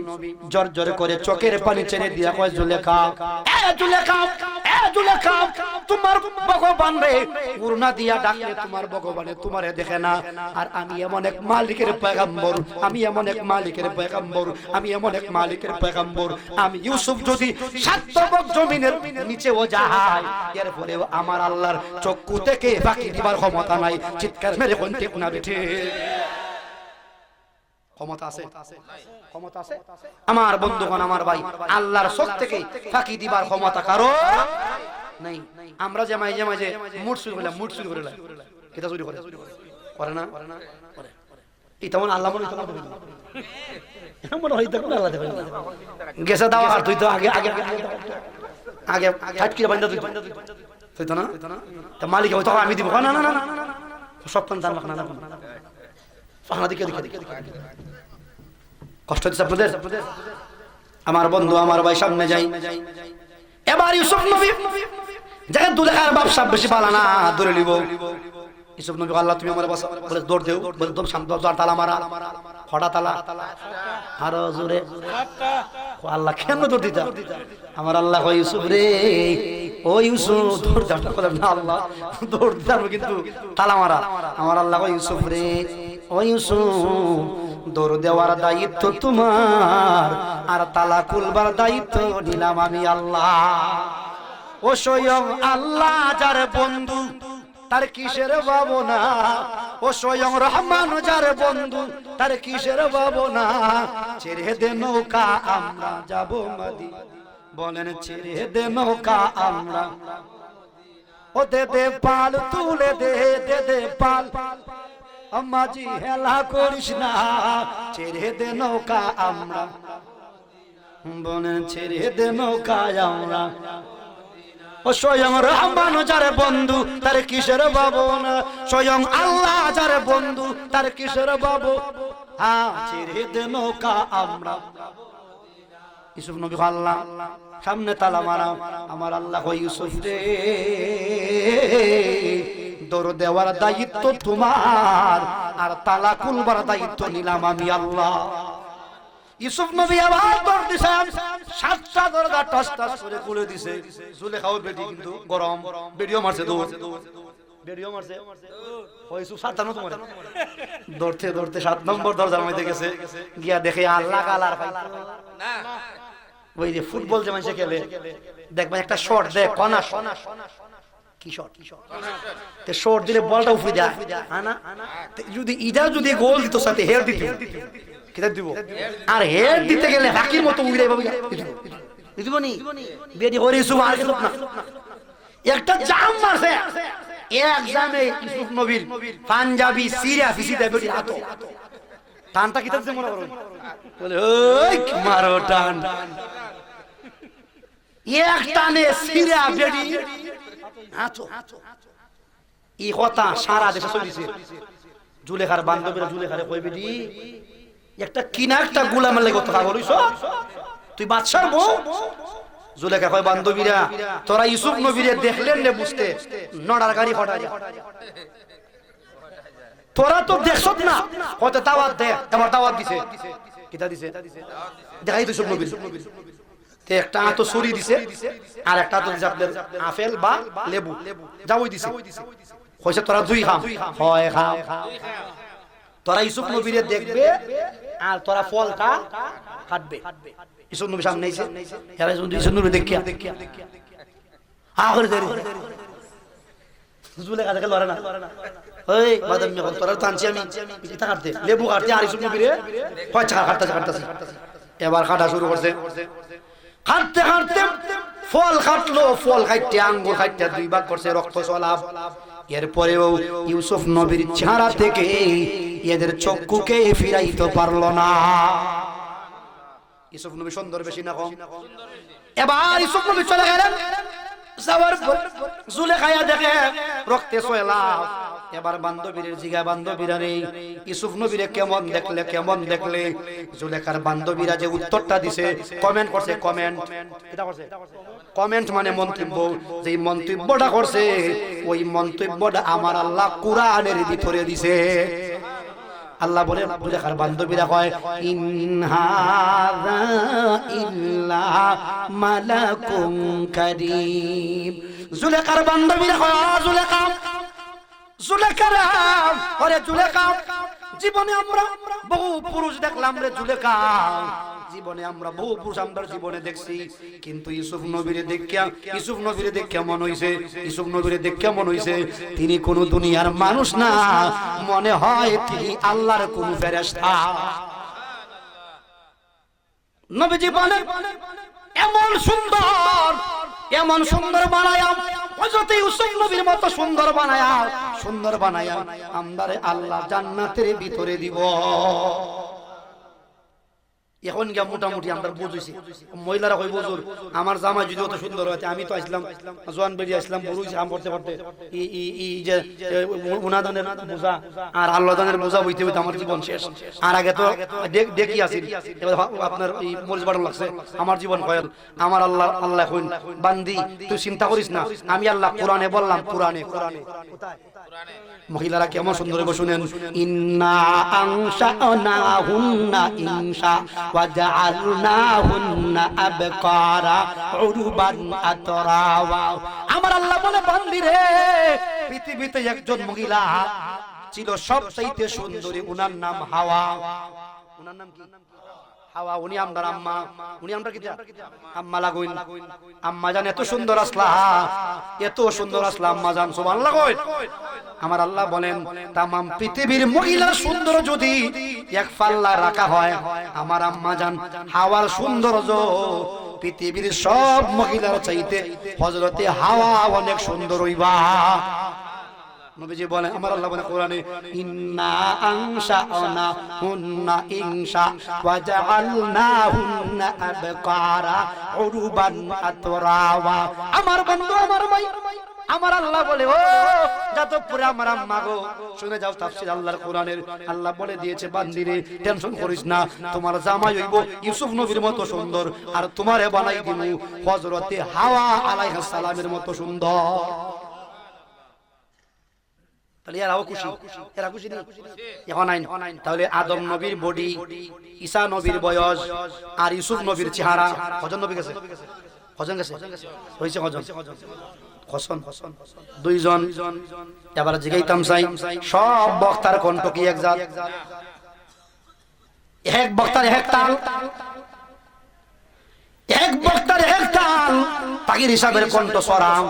জোর জোরে করে চোখের পানি ছেড়ে দিয়া কয় জুলেখা এ জুলেখা এ জুলেখা তোমার ভগবান রে ওড়না দিয়া ডাকলে তোমার ভগবানে তোমারে দেখে না। আর আমি এমন এক মালিকের পয়গম্বর, আমি এমন এক মালিকের পয়গম্বর, আমি এমন এক মালিকের পয়গম্বর। আমি ইউসুফ যদি 7 তবক জমিনের নিচেও যায় এরপরেও আমার আল্লাহর চক্ষু থেকে বাকি দিবার ক্ষমতা নাই। চিৎকার মেরে কোন ঠিক না বেঠে? ক্ষমতা আছে? ক্ষমতা আছে? আমার বন্ধুগণ আমার ভাই আল্লাহর চোখ থেকে ফাঁকি দিবার ক্ষমতা কারো নাই। আমরা যে মাঝে মাঝে মুড শুরু করলাম, মুড শুরু করলাম এটা চুরি করে করে না? করে। এটা মনে আল্লাহ মনে মনে হয় তখন আল্লাহ দেবে গেছে দাও আর তুই তো আগে আগে আগে হাট কিরে বান্দা তুই তো না তা মালিক হয়তো আমি দিব না না না না সপ্তাহ জানলাম না না কষ্ট হচ্ছে আপনাদের? আমার বন্ধু আমার ভাই সামনে যাই। এবার ইউসুফ নবী যাকে দুলেখার বাপ সাপ বেশি পালা না ধরে নিব। ইউসুফ নবী আল্লাহ তুমি আমার বাসা বলে দৌড় দেও বলে দম শান্ত তালা মারা হঠাৎ তালা আরো জোরে আল্লাহ কেন দৌড় দিতা? আমার আল্লাহ কয় ইউসুফ রে ও ইউসুফ দৌড় দাও বলে না আল্লাহ দৌড় দিতাম কিন্তু তালা মারা। আমার আল্লাহ কয় ইউসুফ রে ও ইউসুফ দৌড় দেওয়ার দায়িত্ব তোমার আর তালা খুলবার দায়িত্ব নিলাম আমি আল্লাহ। ও স্বয়ং আল্লাহ যার বন্ধু তার কিসের ভাবনা? ও স্বয়ং রহমান যার বন্ধু তার কিসের ভাবনা? ছেড়ে দে নৌকা আমরা যাব মদিনা। বলেন ছেড়ে দে নৌকা আমরা। ও দে দে পাল তুলে দে দে দে পাল আমাজি হেলা করিস না। ছেড়ে দে নৌকা আমরা। বলেন ছেড়ে দে নৌকা আমরা। ও স্বয়ং রহমান যার বন্ধু তার কিসের ভাবনা? স্বয়ং আল্লাহ যার বন্ধু তার কিসের ভাবনা? হ্যাঁ ছেড়ে দে নৌকা আমরা। ইউসুফ নবী আল্লাহ সামনে তালা মারা। আমার আল্লাহ কই ইউসুফ রে দৌড় দেওয়ার দায়িত্ব তোমার আর তালা খুলবার দায়িত্ব নিলাম আমি আল্লাহ। ইউসুফ নবী আবার দৌড় দিছে 7টা দরজা টাস টাস করে খুলে দিছে। জুলেখাও বেটি কিন্তু গরম বেডিও মারছে দৌড় বেডিও মারছে ওই ইউসুফ 7টা না তোমার দৌড়তে দৌড়তে 7 নম্বর দরজার মধ্যে গেছে গিয়া দেখে আল্লাহ কালার না ওই যে ফুটবল যে মানুষ খেলে দেখবেন একটা শট দেয় কোনা কি শট তে শট দিলে বলটা উপরে যায় না যদি ইদা যদি গোল দিত সাথে হেড দিত কিটা দিব আর হেড দিতে গেলে হাকির মতো উড়ে যাবে দিবনি বেডি হরি সুবহান না একটা জাম মারছে এক জামে ইউসুফ নবীর পাঞ্জাবি সিরিয়া ফিসিতে বেডি হাত টানটা কিটা দিতে মনে করো বলে ওই মারো টান এক টানে সিরিয়া বেডি হাত এই কথা সারা দেশে চলিছে জুলেখার বান্ধবীরা জুলেখারে কইবে দি একটা কিনা একটা গোলামের লাগে কথা বলিস তুই বাদশার বউ জুলেখা কয় বান্ধবীরা তোরা ইউসুফ নবীরে দেখলেন রে বুঝতে নড়ার গাড়ি হটাই তোরা তো দেখছত না কত দাওয়াত দে আমার দাওয়াত দিছে কিটা দিছে দেখাই তো ইউসুফ নবীর তে একটা তো ছুরি দিছে আর একটা তো আপনার আপেল বা লেবু যাওই দিছে কইছে তোরা দুই খাম হয় খাও তোরা ইউসুফ নবীরে দেখবে আর তোরা ফলটা কাটবে ইউসুফ নবী সামনে এসে এরা ইউসুফ নবী দেখিয়া আরে দেরি জুলেখা দেখে লড়ে না ওই বাদাম মে তোরা টানছি আমি এটা কাটতে লেবু কাটতে আর ইউসুফ নবীরে কয় চাকা কাটতে এবার কাটা শুরু করছে কাটতে কাটতে ফল কাটলো ফল খাইতে আঙ্গুর খাইতে দুই ভাগ করছে রক্ত চলাপ এরপরেও ইউসুফ নবীর চেহারা থেকে এদের চক্ষুকে ফিরাইতে পারলো না ইউসুফ নবী সুন্দর বেশি না কম এবার ইউসুফ নবী চলে গেলেন যাওয়ার পর জুলেখা দেখে রক্তে সয়লাভ এবার বান্ধবীর জিগা বান্ধবীরা রে ইউসুফ নবীরে কেমন দেখলে জুলেখার বান্ধবীরা যে উত্তরটা দিছে কমেন্ট করছে কমেন্ট এটা করছে কমেন্ট মানে মন্তব্য যে মন্তব্যটা করছে ওই মন্তব্যটা আমার আল্লাহ কোরআনের ভিতরে দিছে আল্লাহ বলে জুলেখার বান্ধবীরা কয় ইন হাযা ইল্লা মালাকুম কারীম জুলেখার বান্ধবীরা কয় জুলেখা জীবনে আমরা বহু পুরুষ দেখলাম রে জুলেখা জীবনে আমরা বহু পুরুষ আমরা জীবনে দেখছি কিন্তু ইউসুফ নবীরে দেখিয়া মনে হইছে তিনি কোন দুনিয়ার মানুষ না মনে হয় তিনি আল্লাহর কোন ফেরেশতা নবীজি বলেন এমন সুন্দর বানায়া হযরত ইউসুফ নবীর মতো সুন্দর বানায়া আমদারে আল্লাহ জান্নাতের ভিতরে দিব এখন গিয়া মোটামুটি আমরা বুঝেছি মহিলারা কই বুঝুর আমার জামা যদি অত সুন্দর হয় আমি তো আসলাম জোয়ান বেরিয়ে আসলাম বুঝছি আম পড়তে এই যে উনাদানের বোঝা আর আল্লাহদানের বোঝা হইতে হইতে আমার জীবন শেষ আর আগে তো দেখি আসি আপনার এই মরিচ বাড়ন লাগছে আমার জীবন কয়েল আমার আল্লাহ কইন বান্দি তুই চিন্তা করিস না আমি আল্লাহ কোরআনে বললাম কোরআনে মহিলারা কেমন সুন্দর হবে শুনেন ইন্না আনশানাহুন্না ইনশা ওয়া জাআলনাহুন্না আবকারা উরবান আতরাওয়া আমার আল্লাহ বলে বান্দি রে পৃথিবীতে একজন মহিলা ছিল সবচাইতে সুন্দরী উনার নাম হাওয়া উনার নাম কি হাওয়া উনি আমদার আম্মা উনি আমরা কি আম্মা লাগুইন আম্মা জান এত সুন্দর আসলা আম্মা জান সুবহানাল্লাহ কই আমার আল্লাহ বলেন তামাম পৃথিবীর মহিলা সুন্দর যদি এক পাল্লা রাখা হয় আমার আম্মা জান হাওয়ার সৌন্দর্য পৃথিবীর সব মহিলার চাইতে হযরতে হাওয়া অনেক সুন্দর হইবা নবীজি বলেন আমার আল্লাহ বলেন কোরআনে ইন্না আনশানাহুন্না ইনশা ওয়া জাআলনাহুন্না আবকারা উরবান আতরাওয়া আমার বন্ধু আমার ভাই আমার আল্লাহ বলে ও যাদবপুরে আমার আম্মা গো শুনে যাও তাফসীর আল্লাহর কোরআনের আল্লাহ বলে দিয়েছে বান্দিরে টেনশন করিস না তোমার জামাই হইব ইউসুফ নবীর মতো সুন্দর আর তোমারে বানাই দিব হযরতে হাওয়া আলাইহিস সালামের মতো সুন্দর তাহলে এরা খুশি না এখন তাহলে আদম নবীর বডি ঈসা নবীর বয়স আর ইউসুফ নবীর চেহারা কজন নবী গেছে হইছে কজন দুইজন এবার জিগাইতাম চাই সব বক্তার কণ্ঠ কি এক জাত এক বক্তার এক তাল তাগির হিসাবের কণ্ঠ সরাম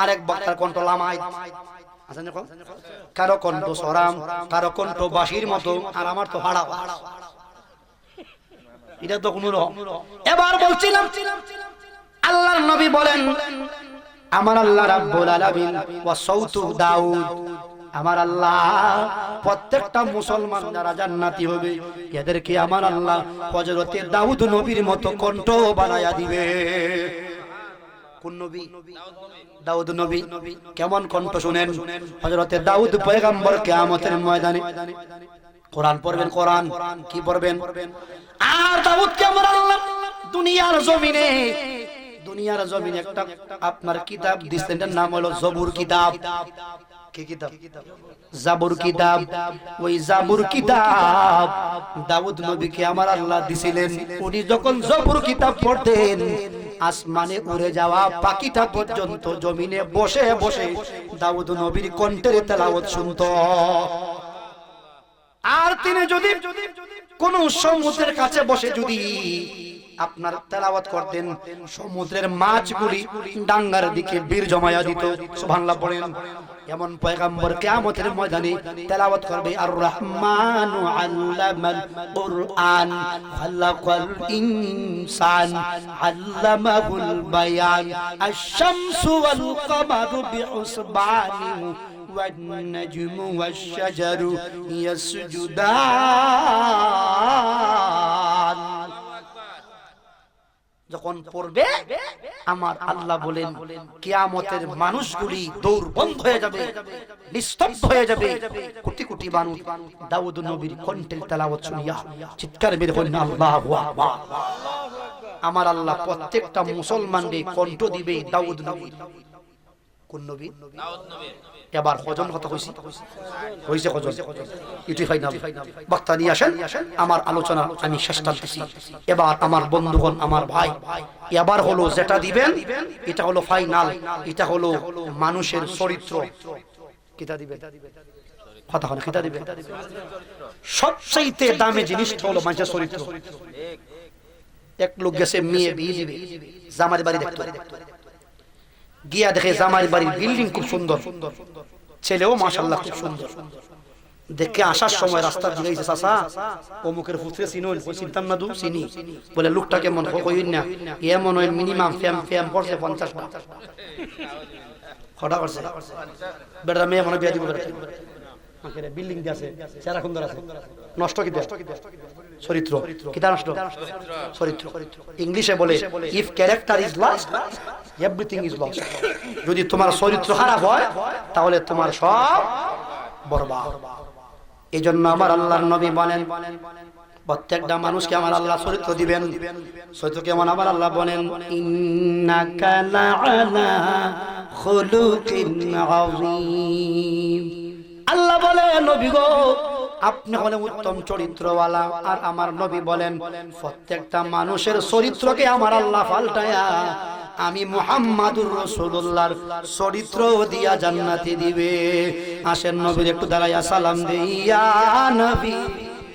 আর এক বক্তার কণ্ঠ লামাইত কারো কণ্ঠ সরাম কারো কণ্ঠ বাঁশির মতো আর আমার তো হাড়া এটা তো কোন এবার বলছিলাম আল্লাহর নবী বলেন আমার আল্লাহ রাব্বুল আলামিন ওয়া সাউতু দাউদ আমার আল্লাহ প্রত্যেকটা মুসলমান যারা জান্নাতি হবে এদেরকে আমার আল্লাহ হযরতে দাউদ নবীর মতো কণ্ঠ বানায়া দিবে কোন নবী? দাউদ নবী। কেমন কণ্ঠ শুনেন হযরতে দাউদ পয়গম্বর কিয়ামতের ময়দানে কোরআন পড়বেন। কোরআন কি পড়বেন? আর দাউদ কে আমার আল্লাহ দুনিয়ার জমিনে একটা আপনার কিতাব দিয়েছেন, এর নাম হলো জবুর কিতাব। কি কিতাব? জাবুর কিতাব। ওই জাবুর কিতাব দাউদ নবীকে আমার আল্লাহ দিছিলেন। উনি যখন জবুর কিতাব পড়তেন আসমানে উড়ে যাওয়া পাখিটা পর্যন্ত জমিনে বসে বসে দাউদ নবীর কণ্ঠের তেলাওয়াত শুনতো। আর তিনি যদি কোন সমুদ্রের কাছে বসে যদি আপনার তেলাওয়াত করতেন, সমুদ্রের মাছগুলি ডাঙ্গার দিকে বীর জমায়া দিত। সুবহানাল্লাহ পড়েন। এমন পয়গম্বর কিয়ামতের ময়দানে তেলাওয়াত করবে, আর রহমানু আল্লামাল কুরআন খালাকাল ইনসান আল্লামাহুল বায়ান আশ-শামসু ওয়াল কামারু বিহুসবানি ওয়ান নাজমু ওয়াশ-শাজারু ইয়াসজুদান। যখন পড়বে আমার আল্লাহ বলেন কিয়ামতের মানুষগুলি দৌড় বন্ধ হয়ে যাবে, নিস্তব্ধ হয়ে যাবে। কোটি কোটি মানুষ দাউদ নবীর কণ্ঠের তেলাওয়াত শুনিয়া চিৎকার মেরে বলেন আল্লাহু আকবার। আমার আল্লাহ প্রত্যেকটা মুসলমানকে কণ্ঠ দিবে দাউদ নবীর। কোন নবী? দাউদ নবী। এবার কজন কথা কইছি? হইছে কজন? ইটি ফাইনাল। বক্তা নিয়ে আসেন, আমার আলোচনা আমি শেষ করতেছি। এবার আমার বন্ধুগণ, আমার ভাই, এবার হলো যেটা দিবেন এটা হলো ফাইনাল। এটা হলো মানুষের চরিত্র। কিটা দিবেন? কথা হয় কিটা দিবেন? সবচেয়ে দামি জিনিসটা হলো মানুষের চরিত্র। এক লোক গেছে মেয়ে বিয়ে দিবে, জামার বাড়ি দেখতে গিয়া দেখে জামাই বাড়ির বিল্ডিং খুব সুন্দর, ছেলেও মাশাআল্লাহ খুব সুন্দর। দেখে আসার সময় রাস্তার দিকে গেছে, চাচা অমুকের পুত্রে চিনুন? চিনতাম না, দু চিনি। বলে লোকটা কেমন? কইন না, এমন হয় মিনিমাম ফ্যাম পড়ছে 50 টা। খড়া করছে বেটা মেয়ে মনে বিয়া দিব। বিল্ডিং দিয়ে আছে, চেহারা সুন্দর আছে, নষ্ট কি চরিত্র? কিতা নষ্ট? চরিত্র। ইংলিশে বলে if character is lost everything is lost. যদি তোমার চরিত্র খারাপ হয় তাহলে তোমার সব বরবাদ। এই জন্য আমার আল্লাহর নবী বলেন প্রত্যেকটা মানুষকে আমার আল্লাহ চরিত্র দিবেন। চরিত্র কেমন আমার আল্লাহ বলেন ইন্নাকা লাআলা খুলুকিন আযীম। আল্লাহ বলে নবী গো আপনি হলেন উত্তম চরিত্রওয়ালা। আর আমার নবী বলেন প্রত্যেকটা মানুষের চরিত্রকে আমার আল্লাহ পাল্টায়া আমি মুহাম্মাদুর রাসূলুল্লাহর চরিত্র দিয়া জান্নাতে দিবে। আসেন নবীর একটু দাঁড়াইয়া সালাম দেই, ইয়া নবী